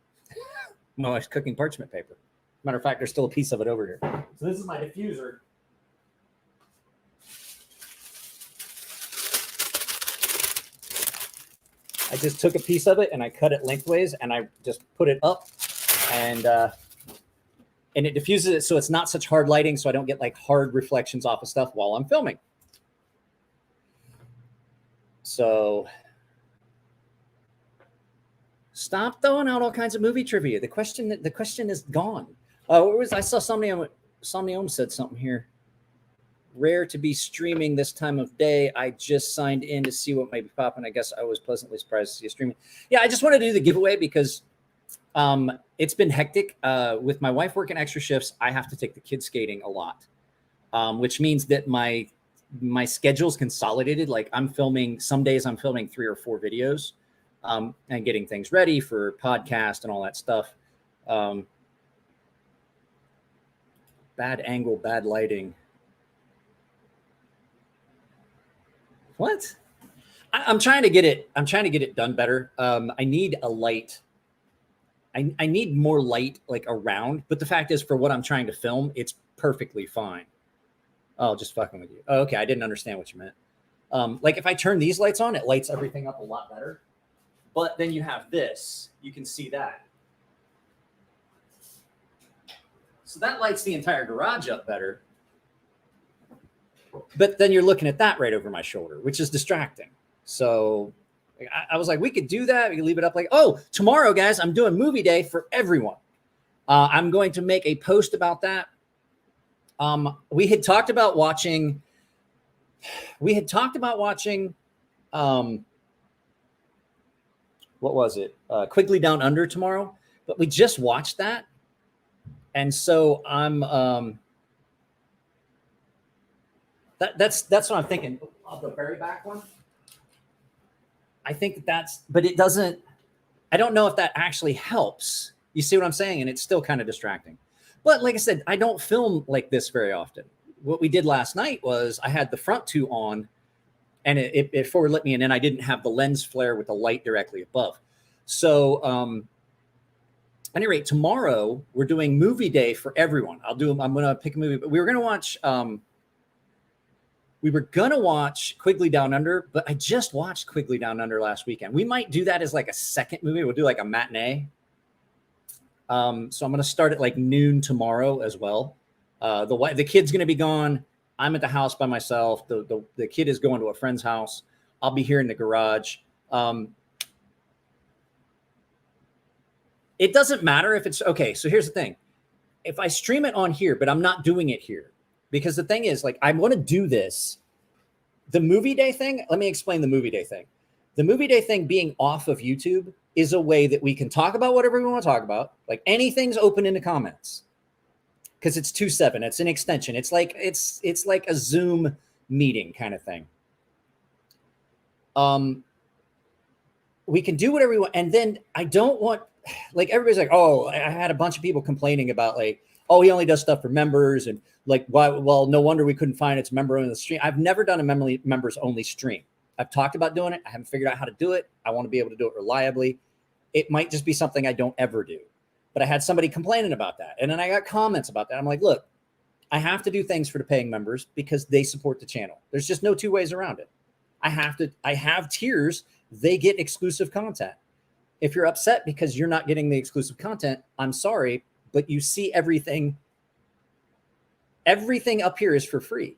My wife's cooking parchment paper. Matter of fact, there's still a piece of it over here. So this is my diffuser. I just took a piece of it and I cut it lengthways and I just put it up and it diffuses it so it's not such hard lighting, so I don't get like hard reflections off of stuff while I'm filming. So stop throwing out all kinds of movie trivia. The question is gone. I saw Somniome said something here. Rare to be streaming this time of day. I just signed in to see what might be popping. I guess I was pleasantly surprised to see you streaming. Yeah, I just wanted to do the giveaway because it's been hectic. With my wife working extra shifts, I have to take the kids skating a lot, which means that my schedule's consolidated. Like some days I'm filming 3 or 4 videos and getting things ready for podcast and all that stuff. Bad angle, bad lighting. What? I'm trying to get it done better. I need a light. I need more light like around, but the fact is for what I'm trying to film, it's perfectly fine. Oh, just fucking with you. Oh, okay. I didn't understand what you meant. Like if I turn these lights on, it lights everything up a lot better. But then you have this, you can see that. So that lights the entire garage up better. But then you're looking at that right over my shoulder, which is distracting. So I was like, we could do that. We could leave it up like, oh, tomorrow, guys, I'm doing movie day for everyone. I'm going to make a post about that. We had talked about watching. What was it? Quigley Down Under tomorrow, but we just watched that. And so I'm, that's what I'm thinking of, the very back one. I think but it doesn't, I don't know if that actually helps. You see what I'm saying? And it's still kind of distracting. But like I said, I don't film like this very often. What we did last night was I had the front two on, and it forward lit me, and then I didn't have the lens flare with the light directly above. So, at any rate, tomorrow we're doing movie day for everyone. I'm going to pick a movie, but we were going to watch Quigley Down Under, but I just watched Quigley Down Under last weekend. We might do that as like a second movie. We'll do like a matinee. So I'm going to start at like noon tomorrow as well. The kid's going to be gone. I'm at the house by myself. The kid is going to a friend's house. I'll be here in the garage. It doesn't matter if it's okay. So here's the thing. If I stream it on here, but I'm not doing it here, because the thing is, like, I want to do this. The movie day thing, let me explain the movie day thing. The movie day thing being off of YouTube is a way that we can talk about whatever we want to talk about. Like, anything's open in the comments. Because it's 2.7. It's an extension. It's like a Zoom meeting kind of thing. We can do whatever we want. And then I don't want, like, everybody's like, oh, I had a bunch of people complaining about, like, oh, he only does stuff for members. And like, why? Well, no wonder we couldn't find it's member only stream. I've never done a members only stream. I've talked about doing it. I haven't figured out how to do it. I want to be able to do it reliably. It might just be something I don't ever do. But I had somebody complaining about that. And then I got comments about that. I'm like, look, I have to do things for the paying members because they support the channel. There's just no two ways around it. I have tiers. They get exclusive content. If you're upset because you're not getting the exclusive content, I'm sorry, but you see everything. Everything up here is for free.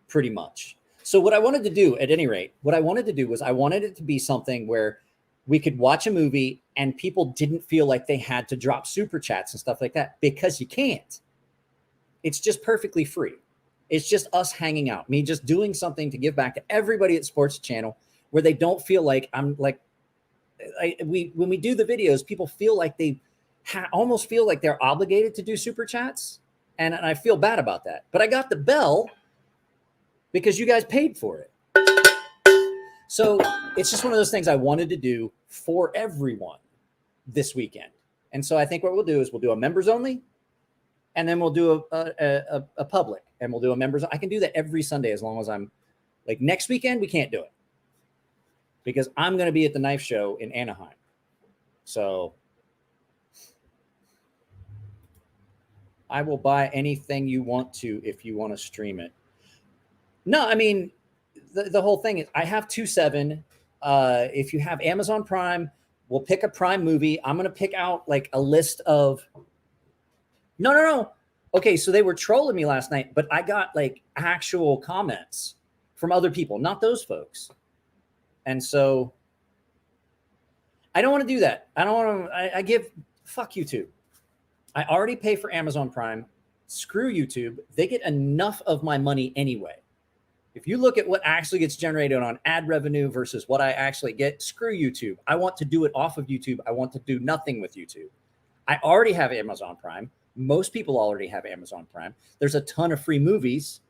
Pretty much. So what I wanted to do, at any rate, was I wanted it to be something where we could watch a movie and people didn't feel like they had to drop super chats and stuff like that, because you can't. It's just perfectly free. It's just us hanging out, me just doing something to give back to everybody at Sports Channel, where they don't feel like I'm like, when we do the videos, people feel like they almost feel like they're obligated to do super chats. And I feel bad about that. But I got the bell because you guys paid for it. So it's just one of those things I wanted to do for everyone this weekend. And so I think what we'll do is we'll do a members only, and then we'll do a public, and we'll do a members. I can do that every Sunday as long as I'm like, next weekend, we can't do it because I'm going to be at the knife show in Anaheim. So I will buy anything you want to if you want to stream it. No, I mean, the whole thing is I have 2.7. If you have Amazon Prime, we'll pick a Prime movie. I'm going to pick out like a list of. No. Okay, so they were trolling me last night, but I got like actual comments from other people, not those folks. And so I don't want to do that. I don't want to. I give fuck YouTube. I already pay for Amazon Prime. Screw YouTube. They get enough of my money anyway. If you look at what actually gets generated on ad revenue versus what I actually get, screw YouTube. I want to do it off of YouTube. I want to do nothing with YouTube. I already have Amazon Prime. Most people already have Amazon Prime. There's a ton of free movies.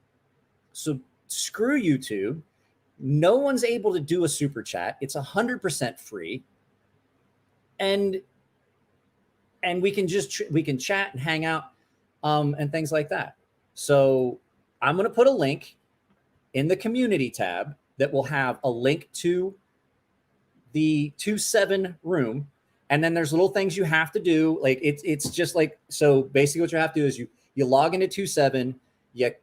So screw YouTube. No one's able to do a super chat. It's 100% free. And we can we can chat and hang out and things like that. So I'm going to put a link in the community tab that will have a link to the 2.7 room. And then there's little things you have to do. Like it's just like, so basically what you have to do is you log into 2.7,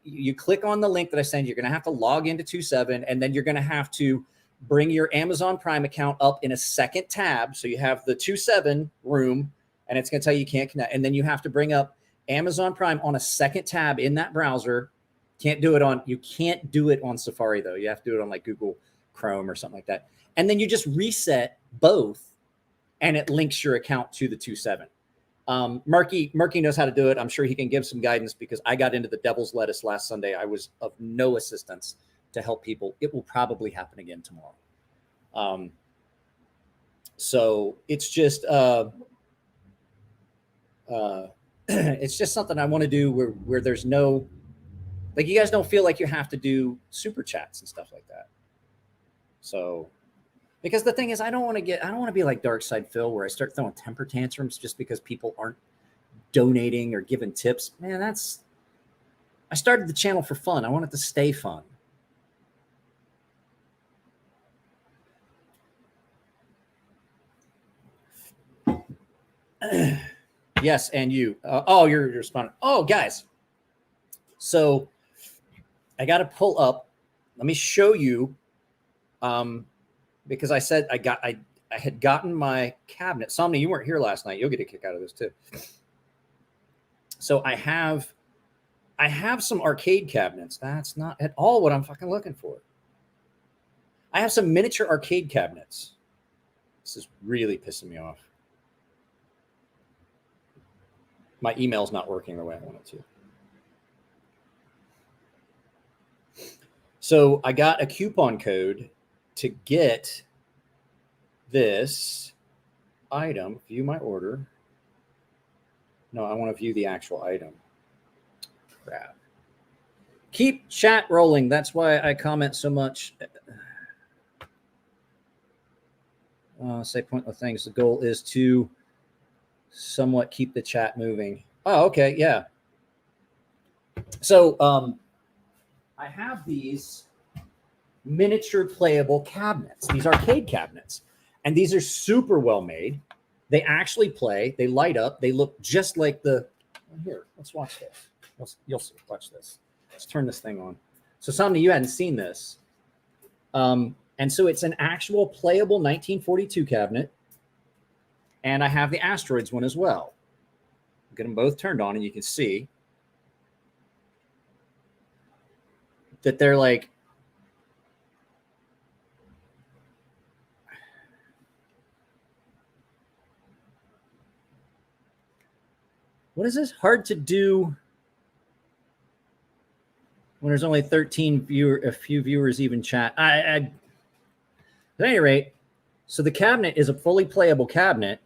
you click on the link that I send you. You're going to have to log into 2.7, and then you're going to have to bring your Amazon Prime account up in a second tab. So you have the 2.7 room, and it's going to tell you can't connect. And then you have to bring up Amazon Prime on a second tab in that browser. You can't do it on Safari though. You have to do it on like Google Chrome or something like that. And then you just reset both and it links your account to the 2.7. Marky knows how to do it. I'm sure he can give some guidance because I got into the devil's lettuce last Sunday. I was of no assistance to help people. It will probably happen again tomorrow. So it's just it's just something I want to do where there's no, like, you guys don't feel like you have to do super chats and stuff like that. So, because the thing is, I don't want to be like Dark Side Phil where I start throwing temper tantrums just because people aren't donating or giving tips. Man, I started the channel for fun. I want it to stay fun. Yes, and you. You're responding. Oh, guys. So I got to pull up. Let me show you. Because I said I had gotten my cabinet. Somni, you weren't here last night. You'll get a kick out of this too. So I have some arcade cabinets. That's not at all what I'm fucking looking for. I have some miniature arcade cabinets. This is really pissing me off. My email's not working the way I want it to. So I got a coupon code to get this item. View my order. No, I want to view the actual item. Crap. Keep chat rolling. That's why I comment so much. Say pointless things. The goal is to somewhat keep the chat moving. Oh, okay. Yeah. So I have these miniature playable cabinets, these arcade cabinets, and these are super well made. They actually play, they light up, they look just like the, here, let's watch this. You'll see, watch this. Let's turn this thing on. So Somni, you hadn't seen this. And so it's an actual playable 1942 cabinet. And I have the Asteroids one as well. Get them both turned on and you can see that they're like, what is this? Hard to do when there's only 13 a few viewers even chat. At any rate, so the cabinet is a fully playable cabinet,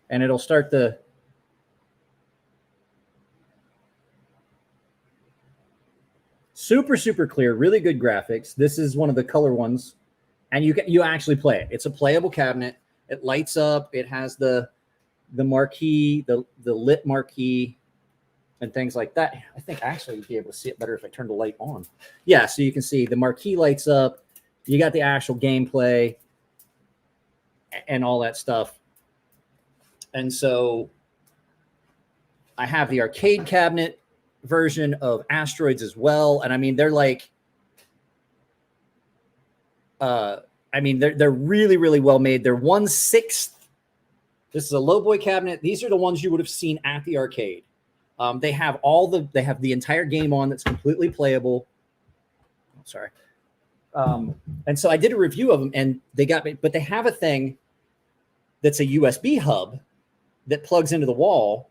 and it'll start the super clear, really good graphics. This is one of the color ones, and you actually play it. It's a playable cabinet. It lights up. It has the marquee, the lit marquee, and things like that. I think actually you'd be able to see it better if I turn the light on. Yeah, so you can see the marquee lights up. You got the actual gameplay and all that stuff. And so I have the arcade cabinet version of Asteroids as well. And I mean, they're like, they're really well made. They're 1/6. This is a Lowboy cabinet. These are the ones you would have seen at the arcade. They have the entire game on that's completely playable. Oh, sorry. And so I did a review of them, and but they have a thing that's a USB hub that plugs into the wall.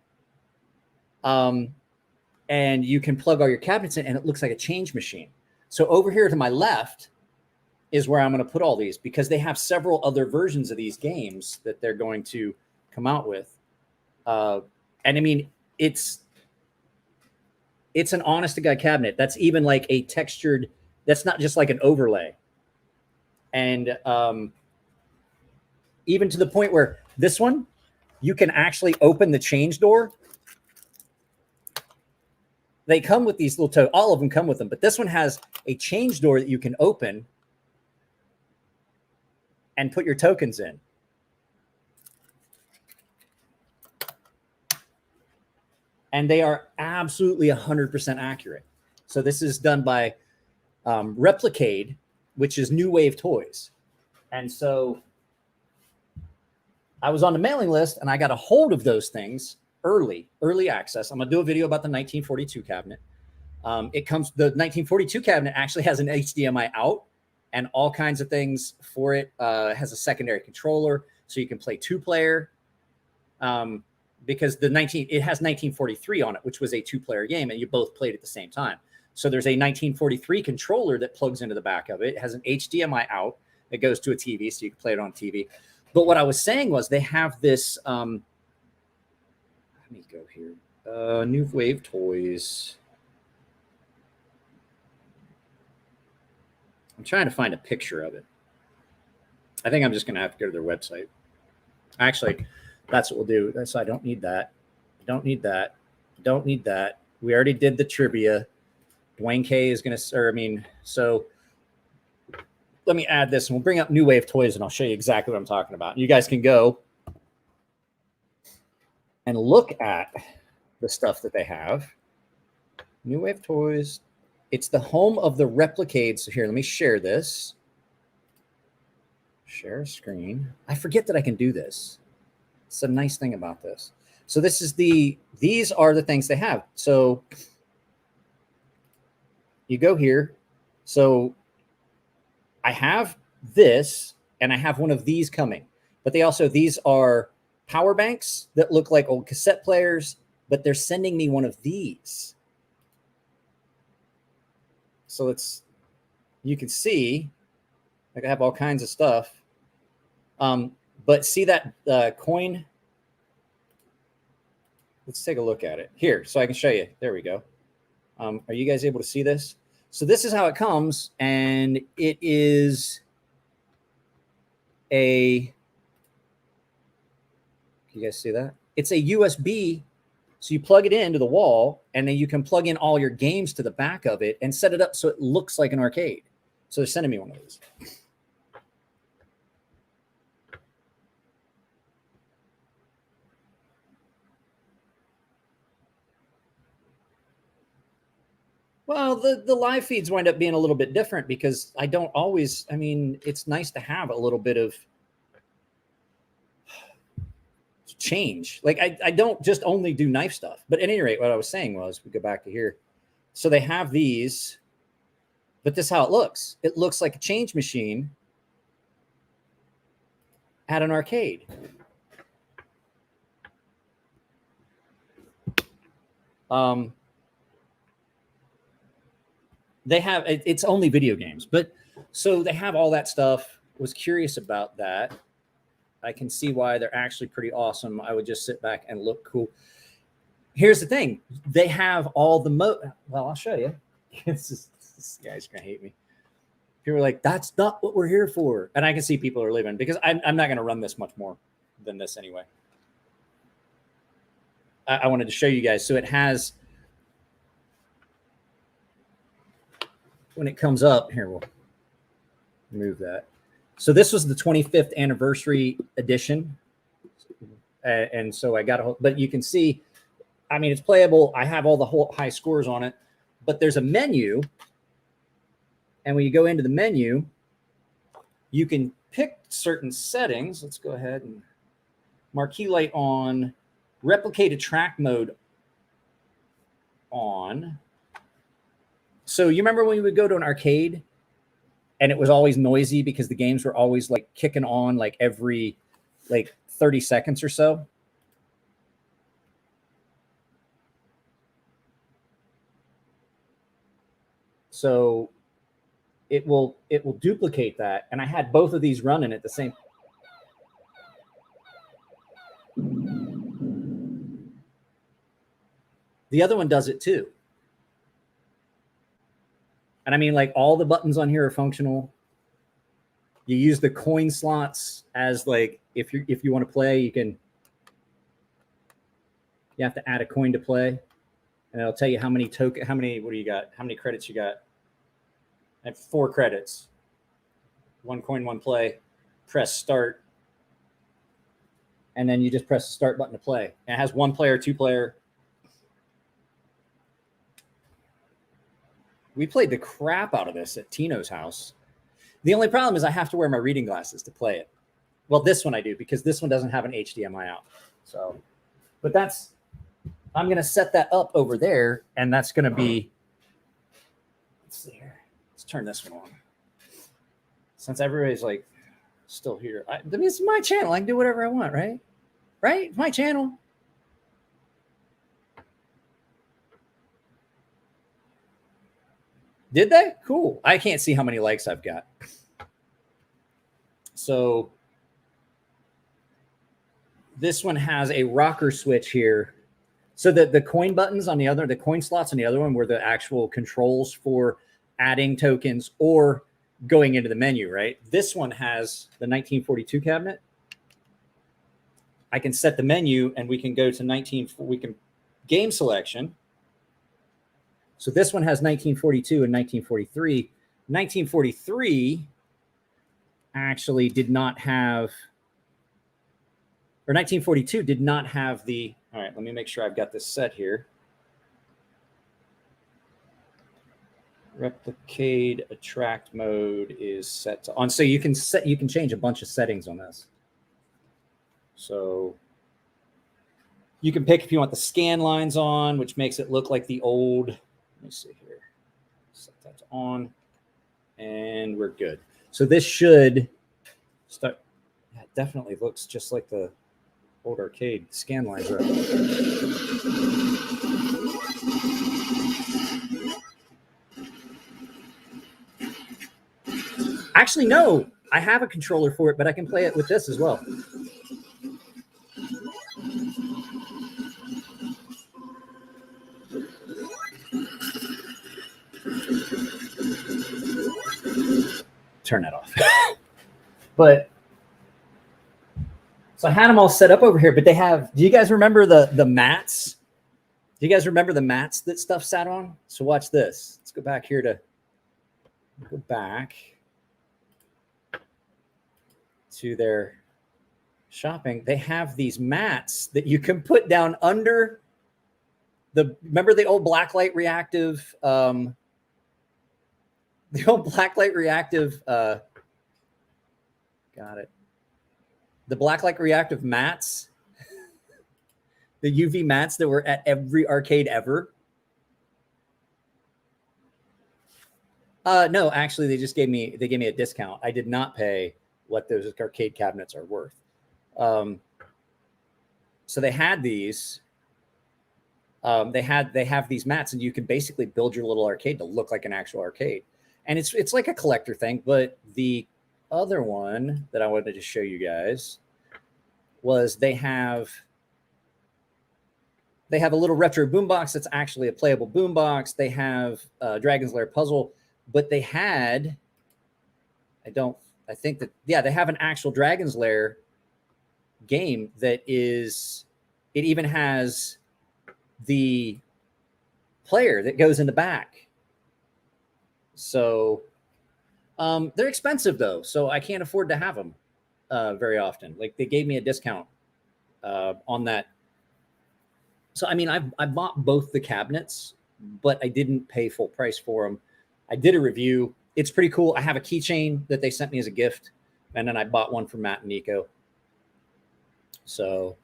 And you can plug all your cabinets in, and it looks like a change machine. So over here to my left is where I'm going to put all these, because they have several other versions of these games that they're going to come out with. And I mean, it's an honest to God cabinet. That's even like a textured, that's not just like an overlay. And even to the point where this one, you can actually open the change door. They come with these little all of them come with them, but this one has a change door that you can open and put your tokens in. And they are absolutely 100% accurate. So this is done by Replicade, which is New Wave Toys. And so I was on the mailing list and I got a hold of those things early access. I'm going to do a video about the 1942 cabinet. It comes, the 1942 cabinet actually has an HDMI out and all kinds of things for it. It has a secondary controller, so you can play 2-player. Because it has 1943 on it, which was a 2-player game, and you both played at the same time. So there's a 1943 controller that plugs into the back of it. It has an HDMI out that goes to a TV, so you can play it on TV. But what I was saying was they have this. Let me go here. New Wave Toys. I'm trying to find a picture of it. I think I'm just going to have to go to their website. Actually, that's what we'll do. So I don't need that. Don't need that. Don't need that. We already did the trivia. Dwayne K is going to, so let me add this and we'll bring up New Wave Toys and I'll show you exactly what I'm talking about. You guys can go and look at the stuff that they have. New Wave Toys. It's the home of the Replicades. So here, let me share this. Share a screen. I forget that I can do this. It's a nice thing about this. So this is these are the things they have. So you go here. So I have this and I have one of these coming, but these are power banks that look like old cassette players, but they're sending me one of these. So you can see, like I have all kinds of stuff. But see that coin? Let's take a look at it here so I can show you. There we go. Are you guys able to see this? So this is how it comes, and it is can you guys see that? It's a USB, so you plug it into the wall, and then you can plug in all your games to the back of it and set it up so it looks like an arcade. So they're sending me one of these. Well, the live feeds wind up being a little bit different because I don't always, it's nice to have a little bit of change. Like I don't just only do knife stuff. But at any rate, what I was saying was, we go back to here. So they have these, but this is how it looks. It looks like a change machine at an arcade. They have, it's only video games, but so they have all that stuff. Was curious about that. I can see why they're actually pretty awesome. I would just sit back and look cool. Here's the thing. They have all the well, I'll show you. This guy's going to hate me. People are like, that's not what we're here for. And I can see people are leaving because I'm not going to run this much more than this anyway. I wanted to show you guys. So it has, when it comes up here, we'll move that. So this was the 25th anniversary edition. And so I got but you can see, it's playable. I have all the whole high scores on it, but there's a menu. And when you go into the menu, you can pick certain settings. Let's go ahead and marquee light on, replicated track mode on. So you remember when we would go to an arcade and it was always noisy because the games were always like kicking on like every 30 seconds or so? So it will duplicate that. And I had both of these running at the same. The other one does it too. And like all the buttons on here are functional. You use the coin slots as like, if you want to play, you have to add a coin to play, and it'll tell you how many what do you got? How many credits you got? I have 4 credits. 1 coin, 1 play. Press start. And then you just press the start button to play. And it has 1 player, 2 player. We played the crap out of this at Tino's house. The only problem is I have to wear my reading glasses to play it. Well, this one I do because this one doesn't have an HDMI out. So, but I'm going to set that up over there, and that's going to be Let's see here. Let's turn this one on. Since everybody's like still here, I mean, it's my channel. I can do whatever I want, right? Right? It's my channel. Did they? Cool. I can't see how many likes I've got. So this one has a rocker switch here. So the coin buttons on the other, the coin slots on the other one were the actual controls for adding tokens or going into the menu, right? This one has the 1942 cabinet. I can set the menu and we can go to we can game selection. So this one has 1942 and 1943. 1943 actually did not have, or 1942 did not have the, all right, let me make sure I've got this set here. Replicate attract mode is set to on. So you can change a bunch of settings on this. So you can pick if you want the scan lines on, which makes it look like the old, let me see here. Set that to on and we're good. So this should start. Yeah, it definitely looks just like the old arcade scan lines are. Actually, no, I have a controller for it, but I can play it with this as well. Turn that off. But so I had them all set up over here, but they have, do you guys remember the mats? Do you guys remember the mats that stuff sat on? So watch this. Let's go back here to go back to their shopping. They have these mats that you can put down under the, remember the old blacklight reactive, got it. The blacklight reactive mats, the UV mats that were at every arcade ever. No, actually, they gave me a discount. I did not pay what those arcade cabinets are worth. So they had these. They have these mats, and you can basically build your little arcade to look like an actual arcade. And it's like a collector thing. But the other one that I wanted to show you guys was they have a little retro boombox that's actually a playable boombox. They have Dragon's Lair puzzle, but they had, they have an actual Dragon's Lair game that is, it even has the player that goes in the back. So they're expensive though, so I can't afford to have them very often. Like they gave me a discount on that. So I mean, I bought both the cabinets, but I didn't pay full price for them. I did a review. It's pretty cool. I have a keychain that they sent me as a gift, and then I bought one for Matt and Nico. So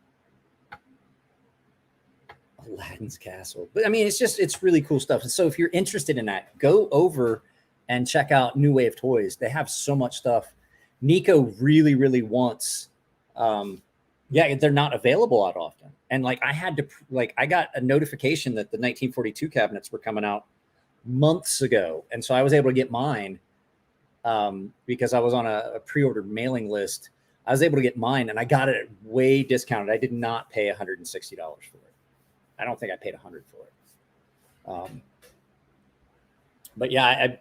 Aladdin's Castle. But I mean, it's really cool stuff. And so if you're interested in that, go over and check out New Wave Toys. They have so much stuff. Nico really, really wants, they're not available out often. And like I got a notification that the 1942 cabinets were coming out months ago. And so I was able to get mine because I was on a pre-ordered mailing list. I was able to get mine and I got it way discounted. I did not pay $160 for it. I don't think I paid $100 for it. But yeah,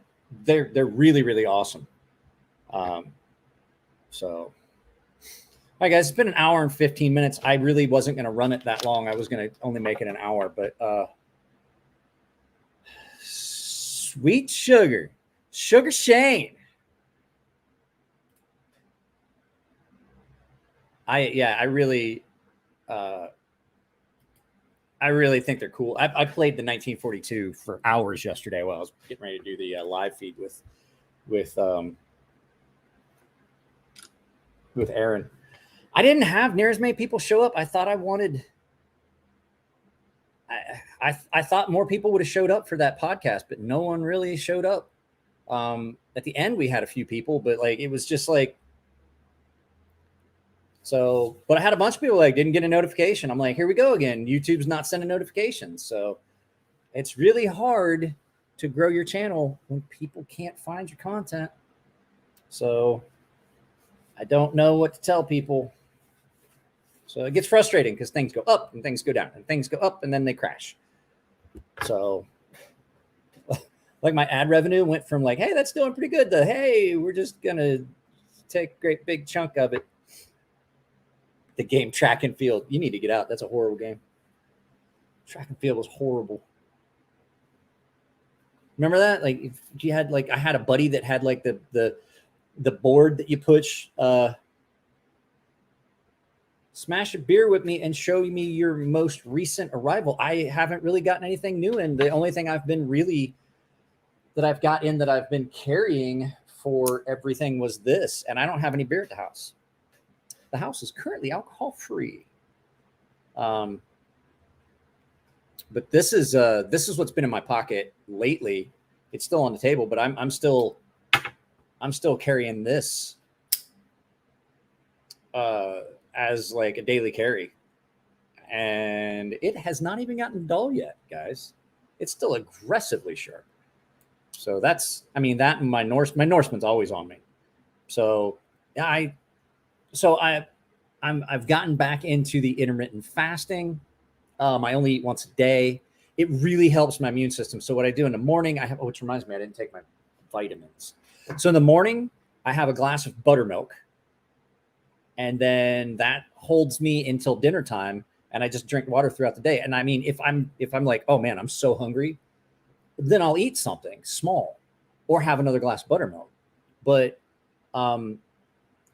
they're really, really awesome. So, all right, guys, it's been an hour and 15 minutes. I really wasn't going to run it that long. I was going to only make it an hour, but Sweet Sugar Shane. I really think they're cool. I played the 1942 for hours yesterday while I was getting ready to do the live feed with Aaron. I didn't have near as many people show up. I thought I wanted I thought more people would have showed up for that podcast, but no one really showed up. At the end, we had a few people, but like it was just like so. But I had a bunch of people like didn't get a notification. I'm like, here we go again. YouTube's not sending notifications, so it's really hard to grow your channel when people can't find your content. So I don't know what to tell people. So it gets frustrating because things go up and things go down and things go up and then they crash. So like my ad revenue went from like, hey, that's doing pretty good to, hey, we're just going to take a great big chunk of it. The game Track and Field. You need to get out. That's a horrible game. Track and Field was horrible. Remember that? Like if you had like, I had a buddy that had like the board that you push, smash a beer with me and show me your most recent arrival. I haven't really gotten anything new in. The only thing I've been really that I've got in that I've been carrying for everything was this, and I don't have any beer at the house. The house is currently alcohol free. But this is what's been in my pocket lately. It's still on the table, but I'm still carrying this as like a daily carry, and it has not even gotten dull yet, guys. It's still aggressively sharp. So that's, I mean, that and my Norseman's always on me. So I've gotten back into the intermittent fasting. I only eat once a day. It really helps my immune system. So what I do in the morning, which reminds me, I didn't take my vitamins. So in the morning, I have a glass of buttermilk, and then that holds me until dinner time, and I just drink water throughout the day. And I mean, if I'm like, oh man, I'm so hungry, then I'll eat something small or have another glass of buttermilk. But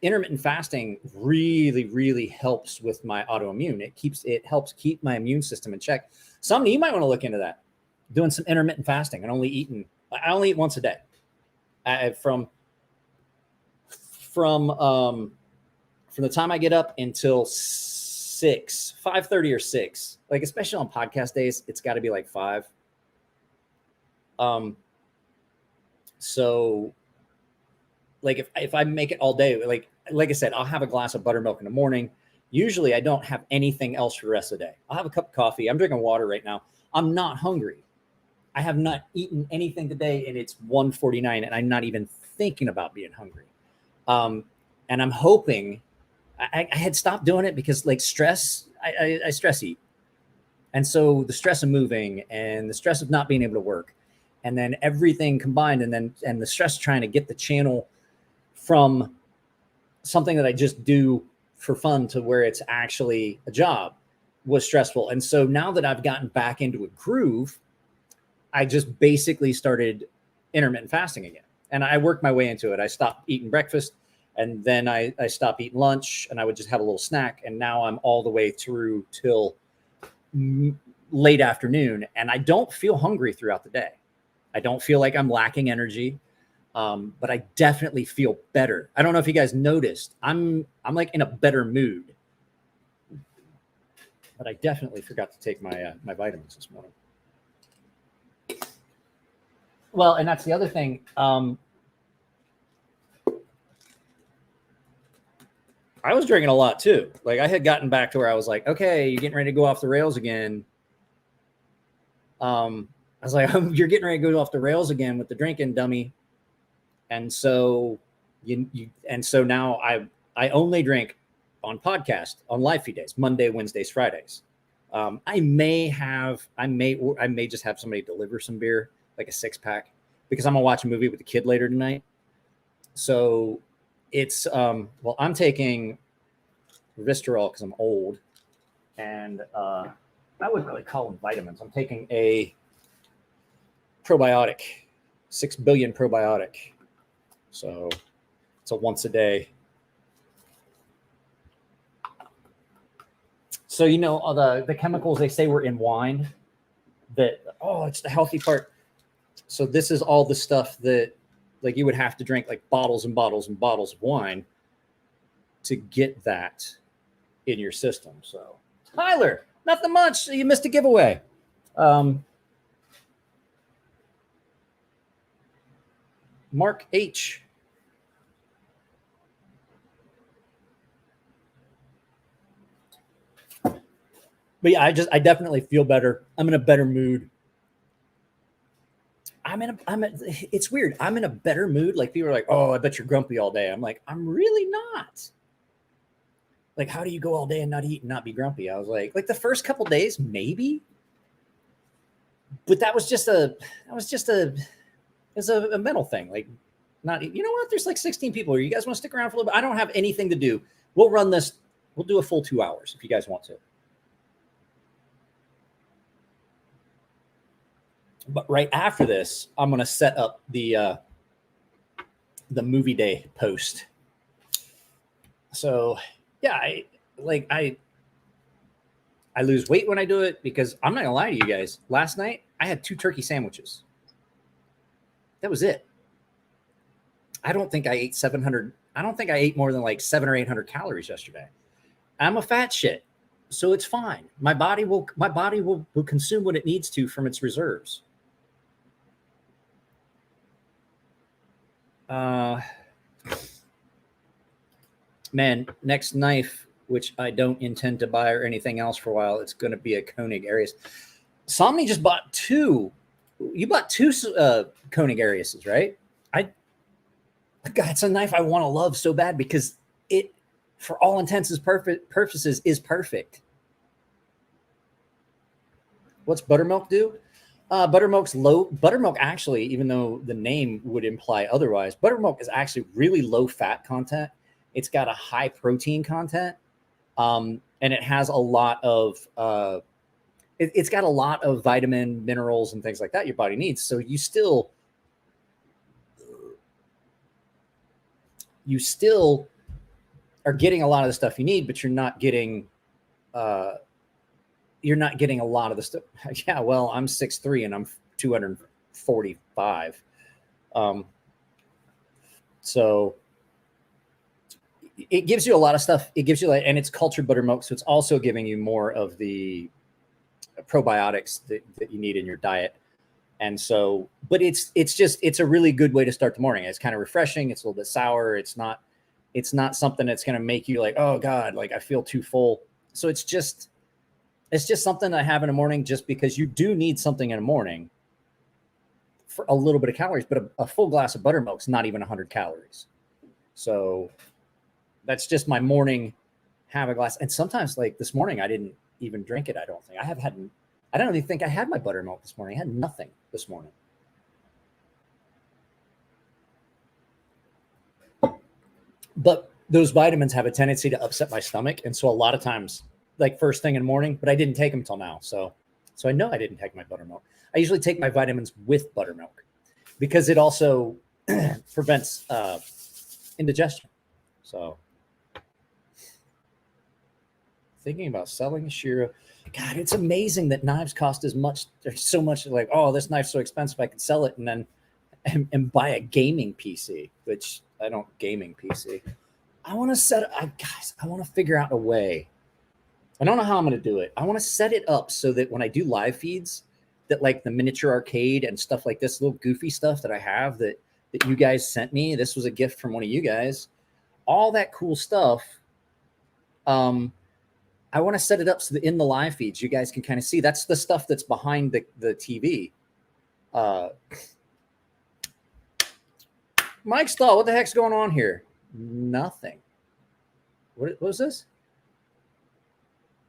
intermittent fasting really, really helps with my autoimmune. It helps keep my immune system in check. Something you might want to look into that, doing some intermittent fasting and I only eat once a day. From the time I get up until 5:30 or 6, like especially on podcast days, it's got to be like 5. So like if I make it all day, like I said, I'll have a glass of buttermilk in the morning. Usually I don't have anything else for the rest of the day. I'll have a cup of coffee. I'm drinking water right now. I'm not hungry. I have not eaten anything today, and it's 1:49, and I'm not even thinking about being hungry. And I'm hoping I had stopped doing it because like stress, I stress eat. And so the stress of moving and the stress of not being able to work, and then everything combined, and the stress trying to get the channel from something that I just do for fun to where it's actually a job was stressful. And so now that I've gotten back into a groove, I just basically started intermittent fasting again. And I worked my way into it. I stopped eating breakfast, and then I stopped eating lunch, and I would just have a little snack. And now I'm all the way through till late afternoon, and I don't feel hungry throughout the day. I don't feel like I'm lacking energy, but I definitely feel better. I don't know if you guys noticed. I'm like in a better mood, but I definitely forgot to take my my vitamins this morning. Well, and that's the other thing. I was drinking a lot too. Like I had gotten back to where I was like, okay, you're getting ready to go off the rails again. I was like, you're getting ready to go off the rails again with the drinking, dummy. And so so now I only drink on podcast on live feed days, Monday, Wednesdays, Fridays. I may just have somebody deliver some beer, like a 6-pack, because I'm gonna watch a movie with the kid later tonight. So it's well, I'm taking Visceral because I'm old, and I wouldn't really call them vitamins. I'm taking a probiotic, 6 billion probiotic. So it's a once a day. So you know all the chemicals they say were in wine, that it's the healthy part. So this is all the stuff that like you would have to drink like bottles and bottles and bottles of wine to get that in your system. So Tyler, nothing much. You missed a giveaway. Mark H. But yeah, I definitely feel better. I'm in a better mood. It's weird. I'm in a better mood. Like people are like, oh, I bet you're grumpy all day. I'm like, I'm really not. Like, how do you go all day and not eat and not be grumpy? I was like the first couple days, maybe. But that was just a mental thing. Like, not, you know what? There's like 16 people here. You guys want to stick around for a little bit? I don't have anything to do. We'll run this. We'll do a full 2 hours if you guys want to. But right after this, I'm going to set up the movie day post. So yeah, I lose weight when I do it because I'm not gonna lie to you guys. Last night I had 2 turkey sandwiches. That was it. I don't think I ate 700. I don't think I ate more than like 700 or 800 calories yesterday. I'm a fat shit, so it's fine. My body will consume what it needs to from its reserves. Man, next knife, which I don't intend to buy or anything else for a while, it's going to be a Koenig Arius. Somni just bought 2. You bought 2 Koenig Ariuses, right? God, it's a knife I want to love so bad because it, for all intents and purposes, is perfect. What's Buttermilk do? Buttermilk actually, even though the name would imply otherwise, buttermilk is actually really low fat content. It's got a high protein content, and it has a lot of it's got a lot of vitamin, minerals, and things like that your body needs. So you still are getting a lot of the stuff you need, but you're not getting a lot of the stuff. Yeah, well, I'm 6'3" and I'm 245. So it gives you a lot of stuff. It gives you and it's cultured buttermilk, so it's also giving you more of the probiotics that you need in your diet. And so, but it's a really good way to start the morning. It's kind of refreshing. It's a little bit sour. It's not something that's going to make you like, oh God, like I feel too full. So it's just something I have in the morning, just because you do need something in the morning for a little bit of calories, but a full glass of buttermilk's not even 100 calories. So that's just my morning, have a glass. And sometimes like this morning, I didn't even drink it. I don't even think I had my buttermilk this morning. I had nothing this morning. But those vitamins have a tendency to upset my stomach. And so a lot of times, like first thing in the morning, but I didn't take them till now. So I know I didn't take my buttermilk. I usually take my vitamins with buttermilk because it also prevents indigestion. So thinking about selling a Shiro. God, it's amazing that knives cost as much. There's so much like, oh, this knife's so expensive, I could sell it and then and buy a gaming PC, which I don't gaming PC. I want to figure out a way. I don't know how I'm going to do it. I want to set it up so that when I do live feeds, that like the miniature arcade and stuff like this, little goofy stuff that I have that you guys sent me. This was a gift from one of you guys. All that cool stuff. I want to set it up so that in the live feeds, you guys can kind of see. That's the stuff that's behind the TV. Mike Stahl, what the heck's going on here? Nothing. What was this?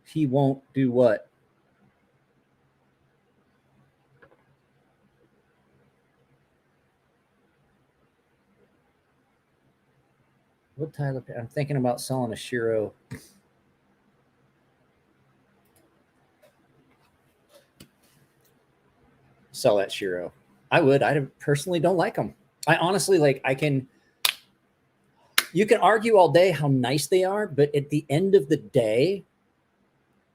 He won't do what? What Tyler? I'm thinking about selling a Shiro. Sell that Shiro. I would. I personally don't like them. I honestly you can argue all day how nice they are, but at the end of the day,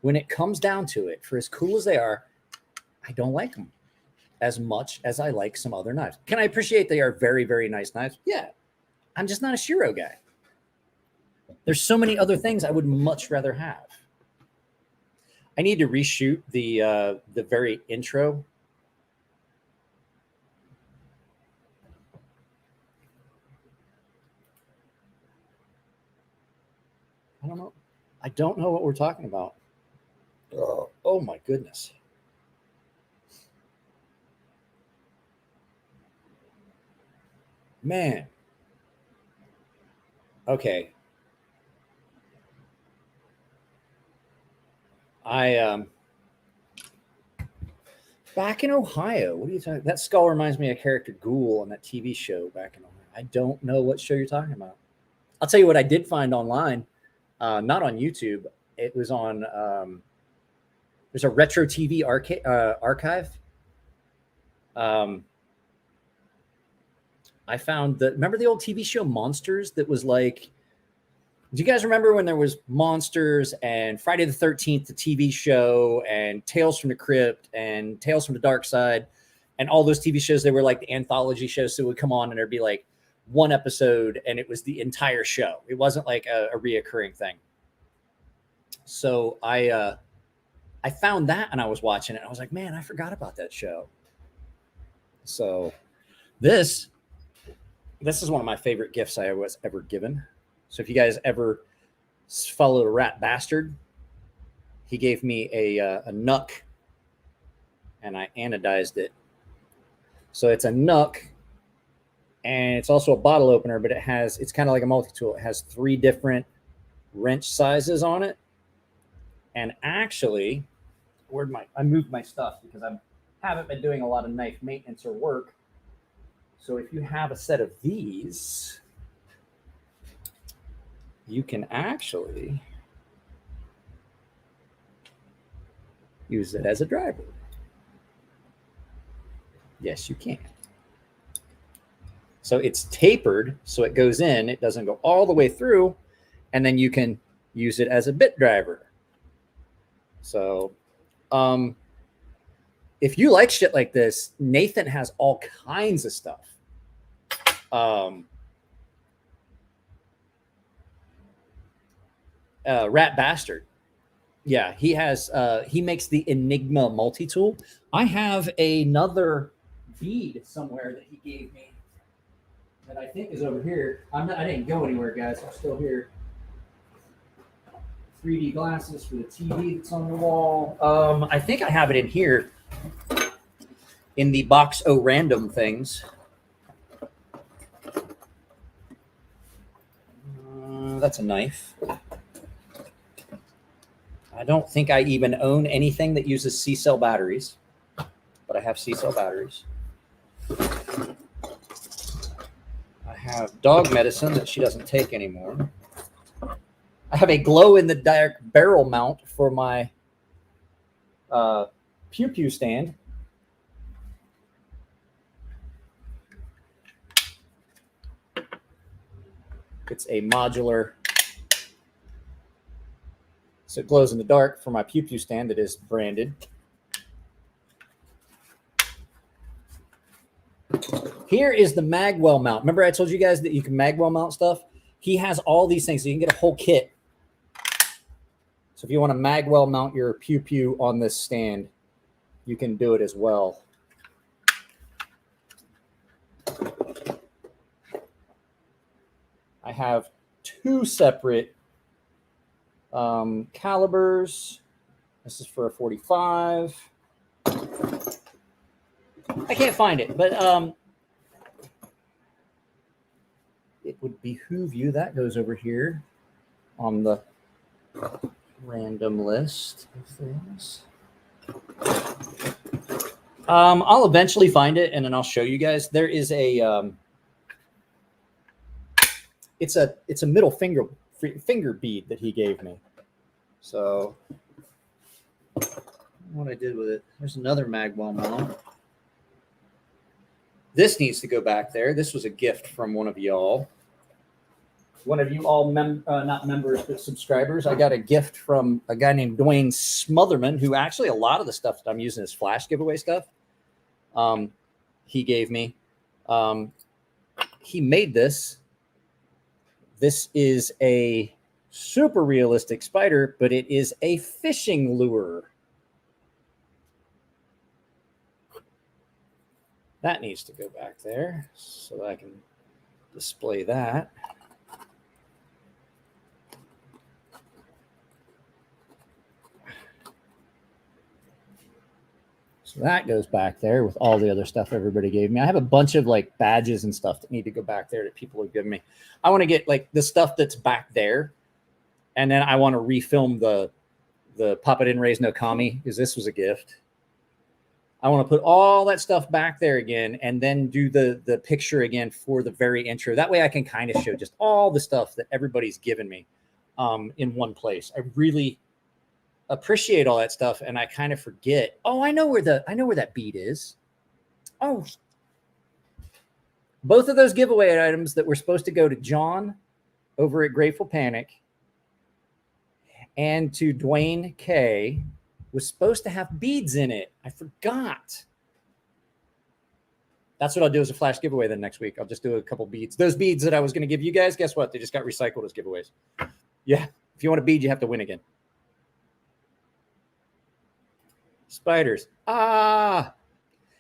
when it comes down to it, for as cool as they are, I don't like them as much as I like some other knives. Can I appreciate they are very, very nice knives? Yeah. I'm just not a Shiro guy. There's so many other things I would much rather have. I need to reshoot the very intro. I don't know. I don't know what we're talking about. Oh my goodness. Man. Okay. Back in Ohio. What are you talking? That skull reminds me of character Ghoul on that TV show back in Ohio. I don't know what show you're talking about. I'll tell you what I did find online, not on YouTube. It was on. There's a retro TV archive. I found that. Remember the old TV show Monsters? That was like. Do you guys remember when there was Monsters and Friday the 13th, the TV show, and Tales from the Crypt and Tales from the Dark Side, and all those TV shows? They were like the anthology shows, so it would come on and there'd be like one episode, and it was the entire show. It wasn't like a reoccurring thing. So I found that and I was watching it. I was like, man, I forgot about that show. So this is one of my favorite gifts I was ever given. So if you guys ever followed a rat bastard, he gave me a Nuck, and I anodized it. So it's a Nuck, and it's also a bottle opener, but it's kind of like a multi-tool. It has 3 different wrench sizes on it. And actually, I moved my stuff because I haven't been doing a lot of knife maintenance or work. So if you have a set of these, you can actually use it as a driver. Yes, you can. So it's tapered, so it goes in. It doesn't go all the way through, and then you can use it as a bit driver. So if you like shit like this, Nathan has all kinds of stuff. Rat Bastard. Yeah, he has he makes the Enigma multi-tool. I have another bead somewhere that he gave me that I think is over here. I didn't go anywhere, guys. I'm still here. 3D glasses for the TV that's on the wall. I think I have it in here in the box O random things. That's a knife. I don't think I even own anything that uses C-cell batteries, but I have C-cell batteries. I have dog medicine that she doesn't take anymore. I have a glow-in-the-dark barrel mount for my pew-pew stand. It's a modular, so it glows in the dark for my pew-pew stand that is branded. Here is the Magwell mount. Remember I told you guys that you can Magwell mount stuff? He has all these things, so you can get a whole kit. So if you want to Magwell mount your pew-pew on this stand, you can do it as well. I have 2 separate calibers. This is for a 45. I can't find it, but it would behoove you. That goes over here on the random list of things. I'll eventually find it, and then I'll show you guys. There is a it's a middle finger bead that he gave me. So what I did with it, there's another Magwell mount. This needs to go back there. This was a gift from one of y'all. One of you all, not members, but subscribers. I got a gift from a guy named Dwayne Smotherman, who actually a lot of the stuff that I'm using is flash giveaway stuff. He gave me. He made this. This is a super realistic spider, but it is a fishing lure. That needs to go back there so that I can display that. So that goes back there with all the other stuff everybody gave me. I have a bunch of like badges and stuff that need to go back there that people have given me. I want to get like the stuff that's back there, and then I want to refilm the Papa Didn't Raise No Kami, because this was a gift. I want to put all that stuff back there again, and then do the picture again for the very intro. That way I can kind of show just all the stuff that everybody's given me in one place. I really appreciate all that stuff, and I kind of forget. Oh, I know where that bead is. Oh, both of those giveaway items that were supposed to go to John over at Grateful Panic and to Dwayne K was supposed to have beads in it. I forgot. That's what I'll do as a flash giveaway then next week. I'll just do a couple beads. Those beads that I was going to give you guys, guess what? They just got recycled as giveaways. Yeah. If you want a bead, you have to win again. Spiders. Ah,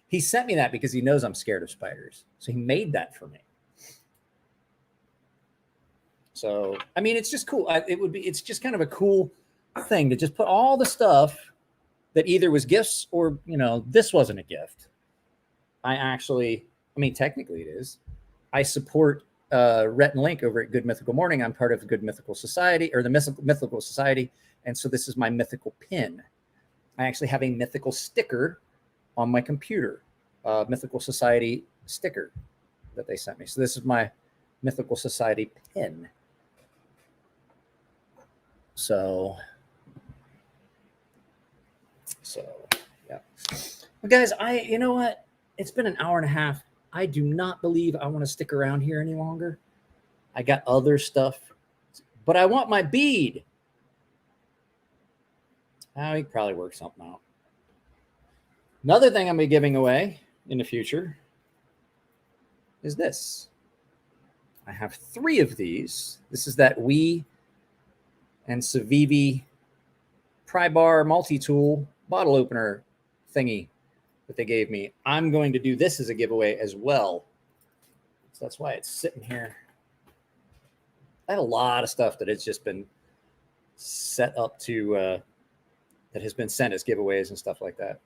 he sent me that because he knows I'm scared of spiders. So he made that for me. So, I mean, it's just cool. It's just kind of a cool thing to just put all the stuff that either was gifts or, this wasn't a gift. Technically it is. I support Rhett and Link over at Good Mythical Morning. I'm part of the Good Mythical Society, or the Mythical Society. And so this is my mythical pin. I actually have a mythical sticker on my computer, Mythical Society sticker that they sent me. So this is my Mythical Society pin. So yeah. Well, guys, you know what? It's been an hour and a half. I do not believe I want to stick around here any longer. I got other stuff, but I want my bead. We could probably work something out. Another thing I'm going to be giving away in the future is this. I have 3 of these. This is that Wii and Civivi pry bar multi-tool bottle opener thingy that they gave me. I'm going to do this as a giveaway as well. So that's why it's sitting here. I have a lot of stuff that has just been set up to... that has been sent as giveaways and stuff like that.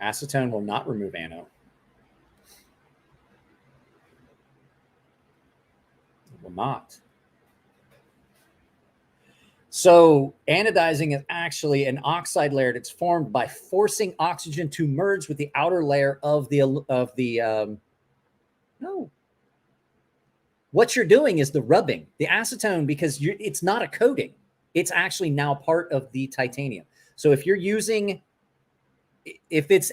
Acetone will not remove ano. It will not. So anodizing is actually an oxide layer that's formed by forcing oxygen to merge with the outer layer of the no. What you're doing is the rubbing, the acetone, because it's not a coating. It's actually now part of the titanium. So if it's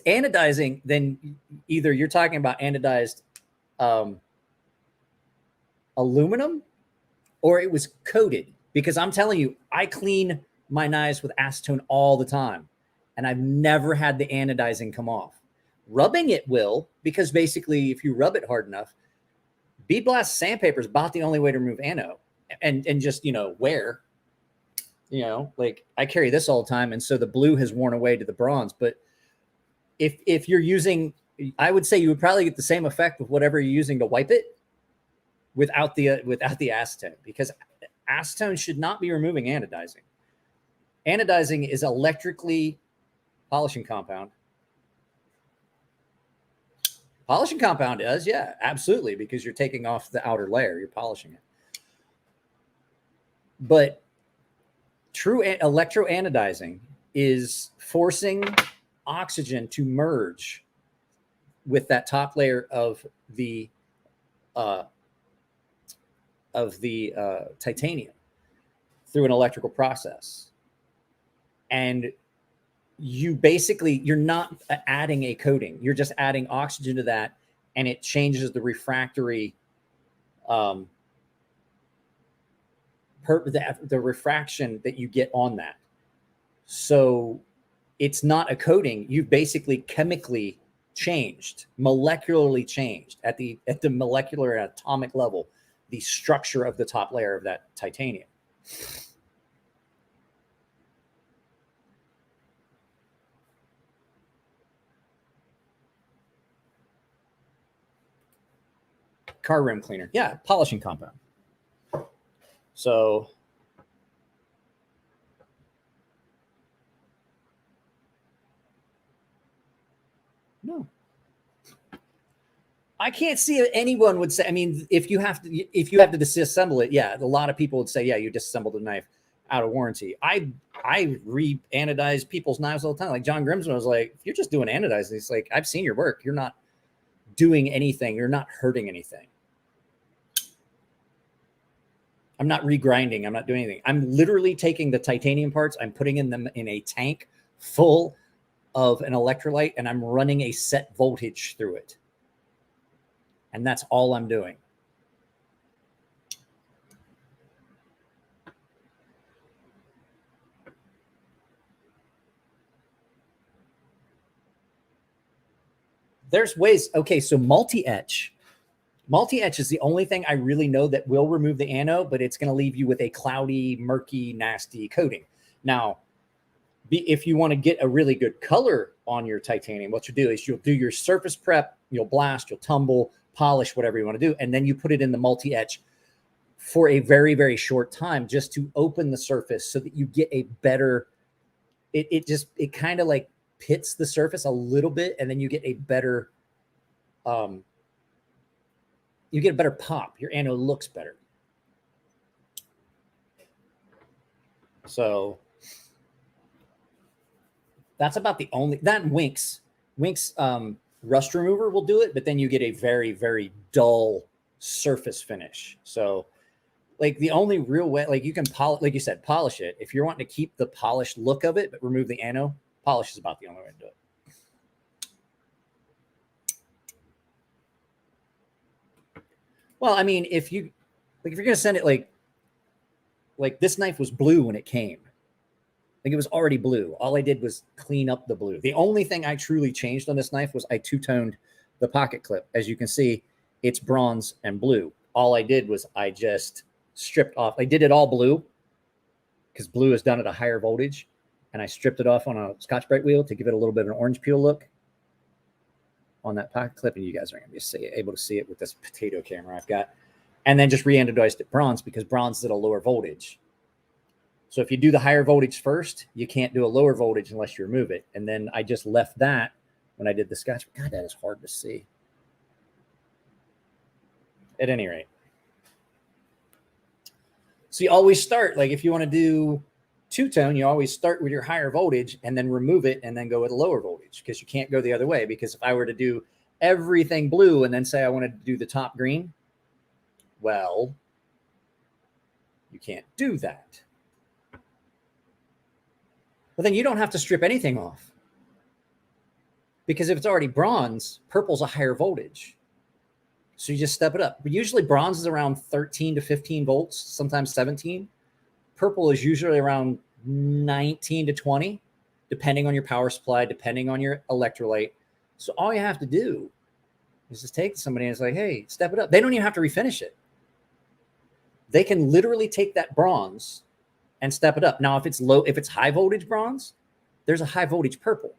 anodizing, then either you're talking about anodized aluminum or it was coated. Because I'm telling you, I clean my knives with acetone all the time, and I've never had the anodizing come off. Rubbing it will, because basically if you rub it hard enough, Bead Blast sandpaper is about the only way to remove ano, and just, wear, like I carry this all the time. And so the blue has worn away to the bronze. But if you're using, I would say you would probably get the same effect with whatever you're using to wipe it without the acetone, because acetone should not be removing anodizing. Anodizing is electrically polishing compound. Polishing compound does, yeah, absolutely, because you're taking off the outer layer, you're polishing it. But true electroanodizing is forcing oxygen to merge with that top layer of the titanium through an electrical process. And you're not adding a coating. You're just adding oxygen to that, and it changes the refractory, the refraction that you get on that. So it's not a coating. You've basically chemically changed, molecularly changed at the molecular and atomic level, the structure of the top layer of that titanium. Car rim cleaner. Yeah, polishing compound. So no. I can't see if anyone would say, I mean, if you have to disassemble it, yeah, a lot of people would say, yeah, you disassembled the knife out of warranty. I re-anodize people's knives all the time. Like John Grimsman was like, if you're just doing anodizing, it's like, I've seen your work. You're not doing anything. You're not hurting anything. I'm not regrinding. I'm not doing anything. I'm literally taking the titanium parts. I'm putting them in a tank full of an electrolyte, and I'm running a set voltage through it. And that's all I'm doing. There's ways. Okay, so multi-etch. Multi-etch is the only thing I really know that will remove the anode, but it's going to leave you with a cloudy, murky, nasty coating. Now, if you want to get a really good color on your titanium, what you do is you'll do your surface prep, you'll blast, you'll tumble, polish, whatever you want to do, and then you put it in the multi-etch for a very, very short time just to open the surface so that you get a better, it kind of like pits the surface a little bit, and then you get a better pop. Your anode looks better. So that's about the only, that Winx rust remover will do it, but then you get a very, very dull surface finish. So like the only real way, like you can polish, like you said, polish it. If you're wanting to keep the polished look of it, but remove the anode, polish is about the only way to do it. Well, I mean, if you're going to send it like this knife was blue when it came. Like it was already blue. All I did was clean up the blue. The only thing I truly changed on this knife was I two-toned the pocket clip. As you can see, it's bronze and blue. All I did was I just stripped off. I did it all blue because blue is done at a higher voltage. And I stripped it off on a Scotch-Brite wheel to give it a little bit of an orange peel look on that pocket clip. And you guys are going to be able to see it with this potato camera I've got. And then just re-anodized it bronze because bronze is at a lower voltage. So if you do the higher voltage first, you can't do a lower voltage unless you remove it. And then I just left that when I did the Scotch. God, that is hard to see. At any rate. So you always start, like if you want to do two-tone, you always start with your higher voltage and then remove it and then go with a lower voltage because you can't go the other way. Because if I were to do everything blue and then say I wanted to do the top green, well, you can't do that. But then you don't have to strip anything off. Because if it's already bronze, purple's a higher voltage. So you just step it up. But usually bronze is around 13 to 15 volts, sometimes 17. Purple is usually around 19 to 20, depending on your power supply, depending on your electrolyte. So all you have to do is just take somebody and it's like, hey, step it up. They don't even have to refinish it. They can literally take that bronze and step it up. Now, if it's low, if it's high voltage bronze, there's a high voltage purple.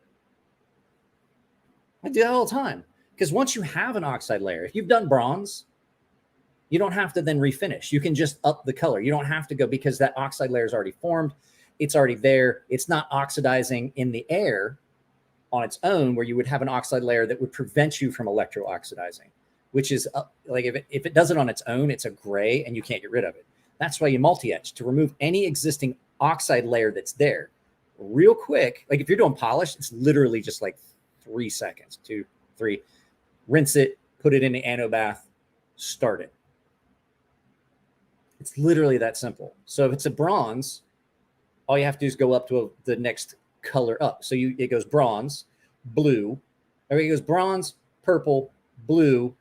I do that all the time because once you have an oxide layer, if you've done bronze, you don't have to then refinish. You can just up the color. You don't have to go because that oxide layer is already formed. It's already there. It's not oxidizing in the air on its own where you would have an oxide layer that would prevent you from electro-oxidizing, which is like if it does it on its own, it's a gray and you can't get rid of it. That's why you multi-etch to remove any existing oxide layer that's there real quick. Like if you're doing polish, it's literally just like 3 seconds, 2, 3, rinse it, put it in the anode bath, start it. It's literally that simple. So if it's a bronze, all you have to do is go up to the next color up. So it goes bronze, blue, or it goes bronze, purple, blue,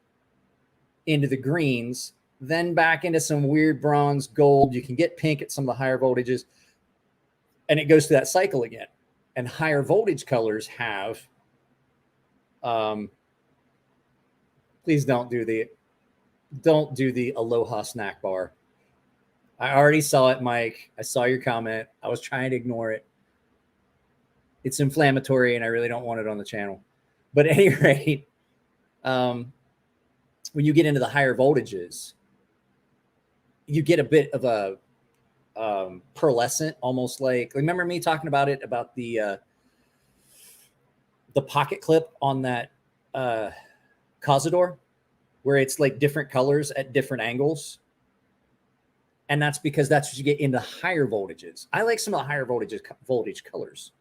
into the greens, then back into some weird bronze, gold. You can get pink at some of the higher voltages, and it goes through that cycle again. And higher voltage colors have Please don't do the Aloha snack bar. I already saw it, Mike. I saw your comment. I was trying to ignore it. It's inflammatory, and I really don't want it on the channel. But at any rate, when you get into the higher voltages, you get a bit of a pearlescent, almost like, remember me talking about it, about the pocket clip on that Cazador, where it's like different colors at different angles. And that's because that's what you get into higher voltages. I like some of the higher voltage colors.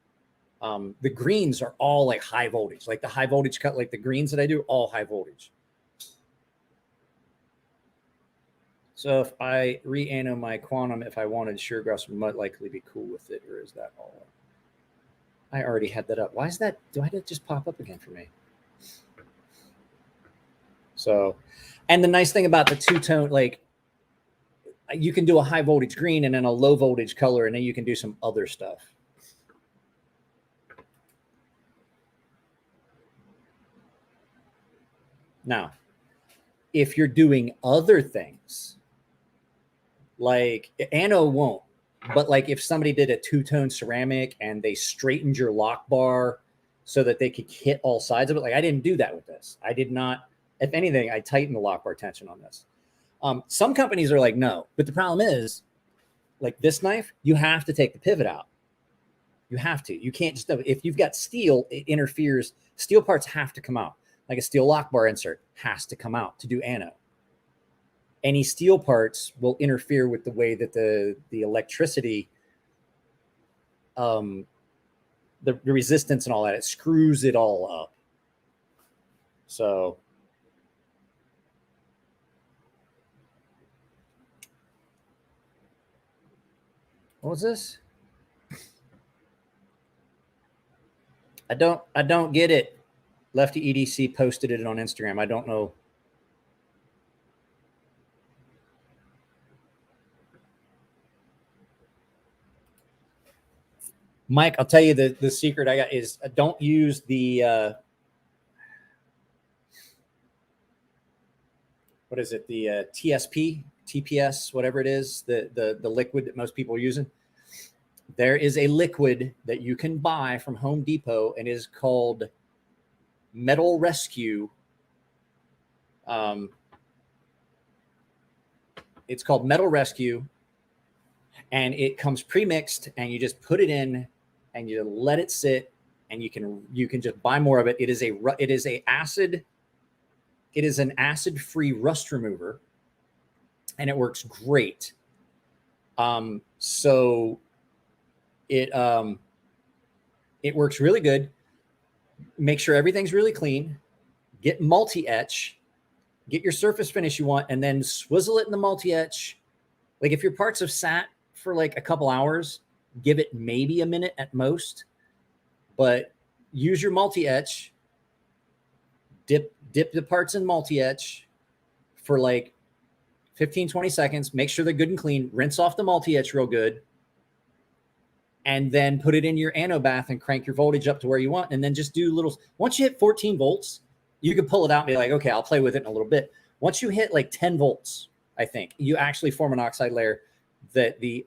The greens are all like high voltage, like the high voltage cut, like the greens that I do, all high voltage. So if I re-ano my quantum, if I wanted, Suregrass would likely be cool with it, or is that all? I already had that up. Why is that? Why did it just pop up again for me? So, and the nice thing about the two-tone, like, you can do a high voltage green and then a low voltage color, and then you can do some other stuff. Now, if you're doing other things, like ano won't, but like if somebody did a two-tone ceramic and they straightened your lock bar so that they could hit all sides of it, like I didn't do that with this. I did not. If anything, I tightened the lock bar tension on this. Some companies are like, no, but the problem is, like this knife, you have to take the pivot out. You have to. You can't just, if you've got steel, it interferes. Steel parts have to come out. Like a steel lock bar insert has to come out to do ano. Any steel parts will interfere with the way that the electricity, the resistance and all that, it screws it all up. So what was this? I don't get it. Lefty EDC posted it on Instagram. I don't know. Mike, I'll tell you the secret I got is don't use the what is it? The TSP, TPS, whatever it is, the liquid that most people are using. There is a liquid that you can buy from Home Depot, and it is called Metal Rescue. It's called Metal Rescue, and it comes pre-mixed, and you just put it in and you let it sit, and you can just buy more of it. It is an acid-free rust remover, and it works great. So it works really good. Make sure everything's really clean. Get multi-etch. Get your surface finish you want, and then swizzle it in the multi-etch. Like if your parts have sat for like a couple hours, give it maybe a minute at most. But use your multi-etch. Dip the parts in multi-etch for like 15, 20 seconds. Make sure they're good and clean. Rinse off the multi-etch real good. And then put it in your ano bath and crank your voltage up to where you want. And then just do little, once you hit 14 volts, you can pull it out and be like, okay, I'll play with it in a little bit. Once you hit like 10 volts, I think, you actually form an oxide layer that the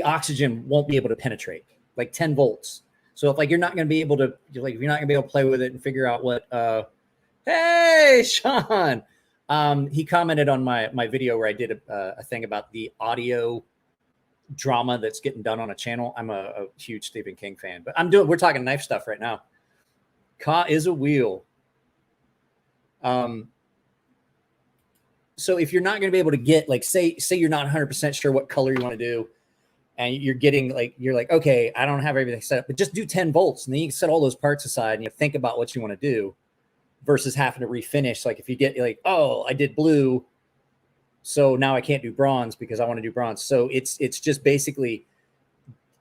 oxygen won't be able to penetrate, like 10 volts. So if like you're not going to be able to, like if you're not going to be able to play with it and figure out what, hey, Sean, he commented on my video where I did a thing about the audio drama that's getting done on a channel. I'm a huge Stephen King fan, but we're talking knife stuff right now. Ka is a wheel. So if you're not going to be able to get, like, say you're not 100% sure what color you want to do, and you're like, okay, I don't have everything set up, but just do 10 volts, and then you can set all those parts aside and you think about what you want to do versus having to refinish. Like if you get like, oh, I did blue, so now I can't do bronze because I want to do bronze. So it's just basically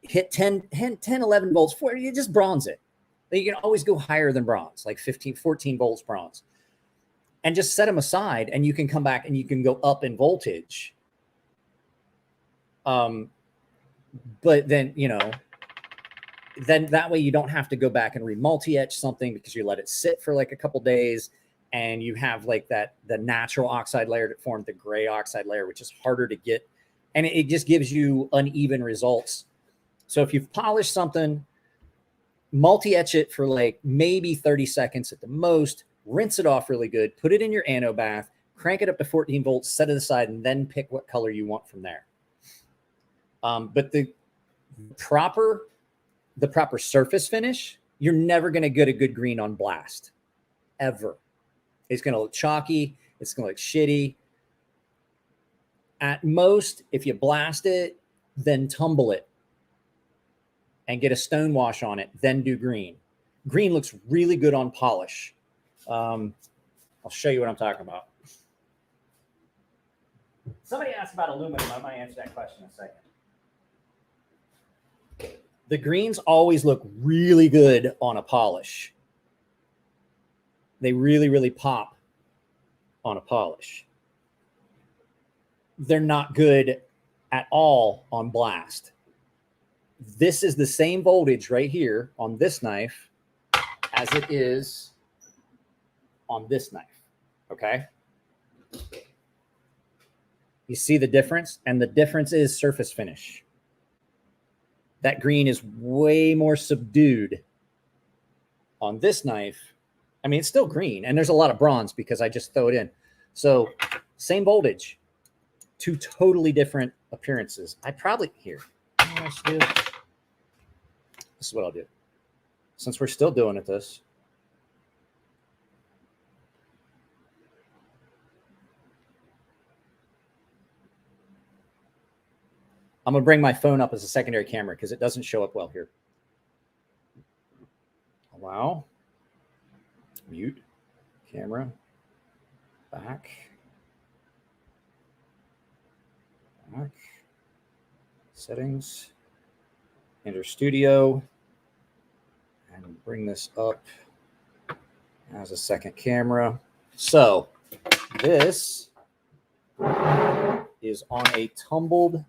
hit 10, 11 volts for you, just bronze it. Then you can always go higher than bronze, like 15, 14 volts bronze, and just set them aside, and you can come back and you can go up in voltage. But then, you know, then that way you don't have to go back and re-multi-etch something because you let it sit for like a couple days and you have like that, the natural oxide layer that formed the gray oxide layer, which is harder to get. And it just gives you uneven results. So if you've polished something, multi-etch it for like maybe 30 seconds at the most, rinse it off really good, put it in your ano bath, crank it up to 14 volts, set it aside, and then pick what color you want from there. But the proper surface finish, you're never going to get a good green on blast, ever. It's going to look chalky. It's going to look shitty. At most, if you blast it, then tumble it and get a stone wash on it, then do green. Green looks really good on polish. I'll show you what I'm talking about. Somebody asked about aluminum. I might answer that question in a second. The greens always look really good on a polish. They really, really pop on a polish. They're not good at all on blast. This is the same voltage right here on this knife as it is on this knife, okay? You see the difference? And the difference is surface finish. That green is way more subdued on this knife. I mean, it's still green, and there's a lot of bronze because I just throw it in. So same voltage, two totally different appearances. I probably, here, you know what I should do? This is what I'll do. Since we're still doing it this. I'm going to bring my phone up as a secondary camera because it doesn't show up well here. Allow. Mute. Camera. Back. Back. Settings. Enter studio. And bring this up as a second camera. So this is on a tumbled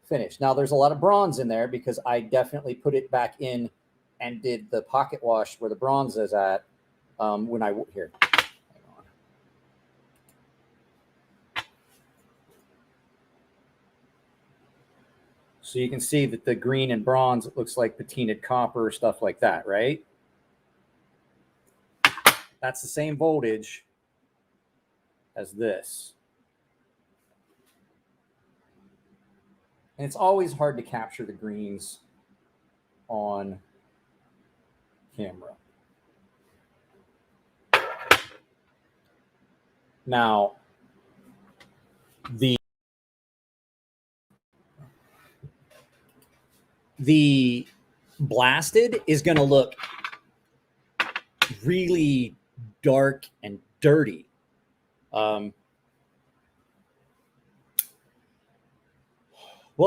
finish. Now there's a lot of bronze in there because I definitely put it back in and did the pocket wash where the bronze is at when I here. So you can see that the green and bronze, it looks like patinaed copper, stuff like that, right? That's the same voltage as this. And it's always hard to capture the greens on camera. Now, the blasted is going to look really dark and dirty. Well,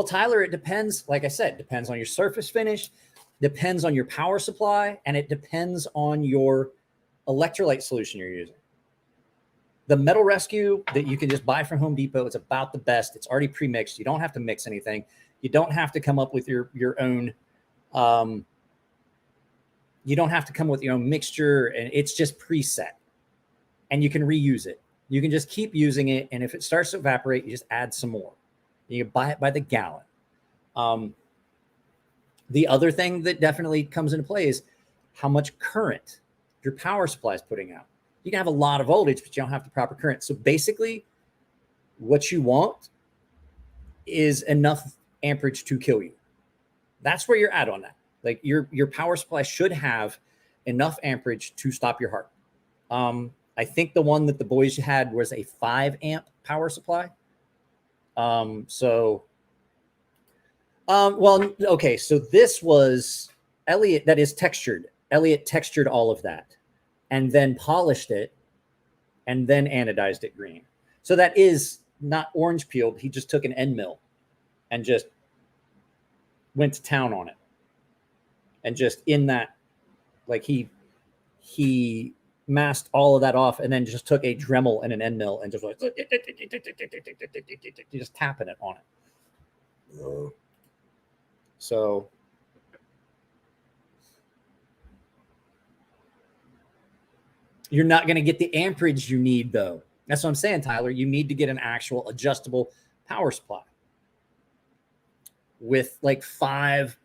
Tyler, it depends. Like I said, depends on your surface finish, depends on your power supply, and it depends on your electrolyte solution you're using. The Metal Rescue that you can just buy from Home Depot, it's about the best. It's already pre-mixed. You don't have to mix anything. You don't have to come up with your own. You don't have to come with your own mixture, and it's just preset. And you can reuse it. You can just keep using it, and if it starts to evaporate, you just add some more. You can buy it by the gallon. The other thing that definitely comes into play is how much current your power supply is putting out. You can have a lot of voltage, but you don't have the proper current. So basically, what you want is enough amperage to kill you. That's where you're at on that. Like your power supply should have enough amperage to stop your heart. I think the one that the boys had was a 5 amp power supply. Well, okay. So this was Elliot, that is textured. Elliot textured all of that and then polished it and then anodized it green. So that is not orange peeled. He just took an end mill and just went to town on it. And just in that, like he masked all of that off and then just took a Dremel and an end mill and just like just tapping it on it. So you're not going to get the amperage you need, though. That's what I'm saying, Tyler. You need to get an actual adjustable power supply with like 5.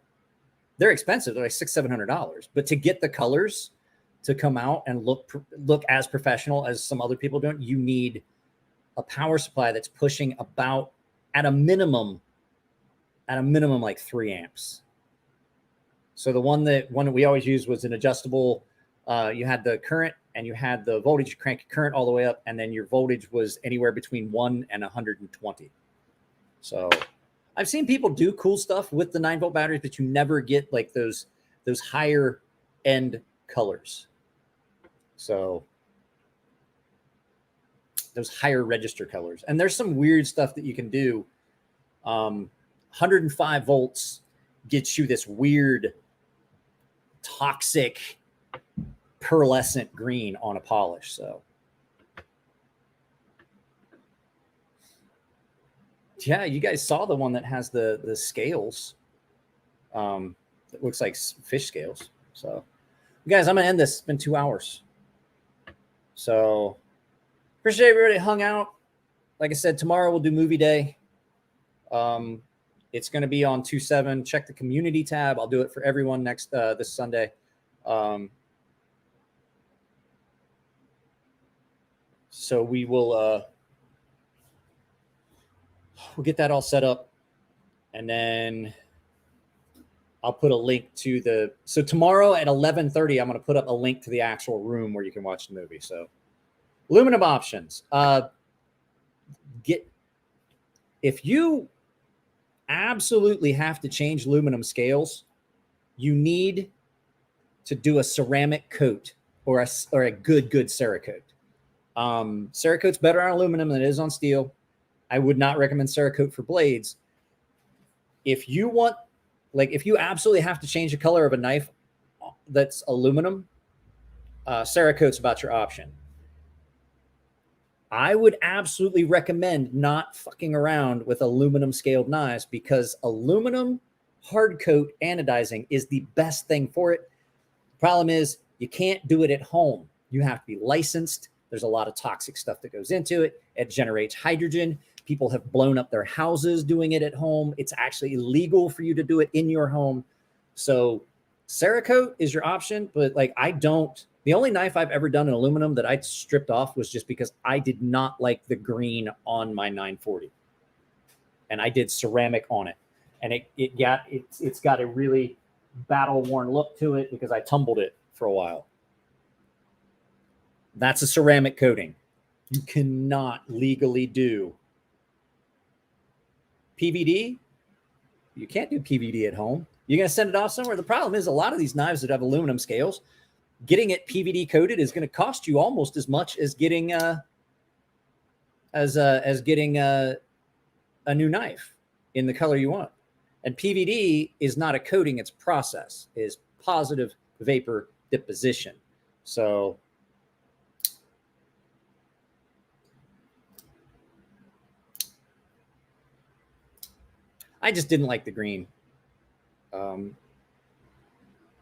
They're expensive. They're like $600-700. But to get the colors to come out and look as professional as some other people don't, you need a power supply that's pushing about at a minimum like 3 amps. So the one that we always used was an adjustable. You had the current and you had the voltage. You crank your current all the way up, and then your voltage was anywhere between 1 and 120. So I've seen people do cool stuff with the 9-volt batteries, but you never get like those higher end colors. So those higher register colors. And there's some weird stuff that you can do. 105 volts gets you this weird toxic pearlescent green on a polish. So yeah, you guys saw the one that has the scales. It looks like fish scales. So guys, I'm gonna end this. It's been 2 hours. So appreciate everybody hung out. Like I said, tomorrow we'll do movie day. It's going to be on 2/7. Check the community tab. I'll do it for everyone next this Sunday. So we will we'll get that all set up, and then I'll put a link to the. So tomorrow at 11:30, I'm going to put up a link to the actual room where you can watch the movie. So aluminum options. If you absolutely have to change aluminum scales, you need to do a ceramic coat or a good Cerakote. Cerakote's better on aluminum than it is on steel. I would not recommend Cerakote for blades. If you want, if you absolutely have to change the color of a knife that's aluminum, Cerakote's about your option. I would absolutely recommend not fucking around with aluminum scaled knives, because aluminum hard coat anodizing is the best thing for it. The problem is you can't do it at home. You have to be licensed. There's a lot of toxic stuff that goes into it. It generates hydrogen. People have blown up their houses doing it at home. It's actually illegal for you to do it in your home. So Cerakote is your option, but the only knife I've ever done in aluminum that I stripped off was just because I did not like the green on my 940. And I did ceramic on it. And it's got a really battle-worn look to it because I tumbled it for a while. That's a ceramic coating. You cannot legally do PVD. You can't do PVD at home. You're going to send it off somewhere. The problem is a lot of these knives that have aluminum scales, getting it PVD coated is going to cost you almost as much as getting a new knife in the color you want. And PVD is not a coating; it's process. It is positive vapor deposition. So I just didn't like the green.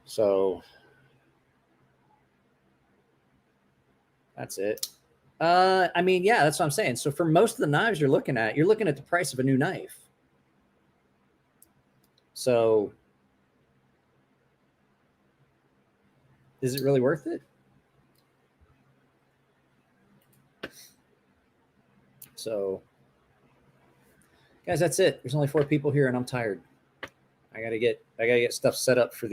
So that's it. I mean, yeah, that's what I'm saying. So for most of the knives you're looking at the price of a new knife. So is it really worth it? So guys, that's it. There's only 4 people here and I'm tired. I gotta get stuff set up for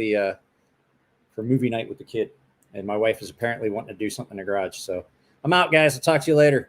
for movie night with the kid. And my wife is apparently wanting to do something in the garage. So I'm out, guys. I'll talk to you later.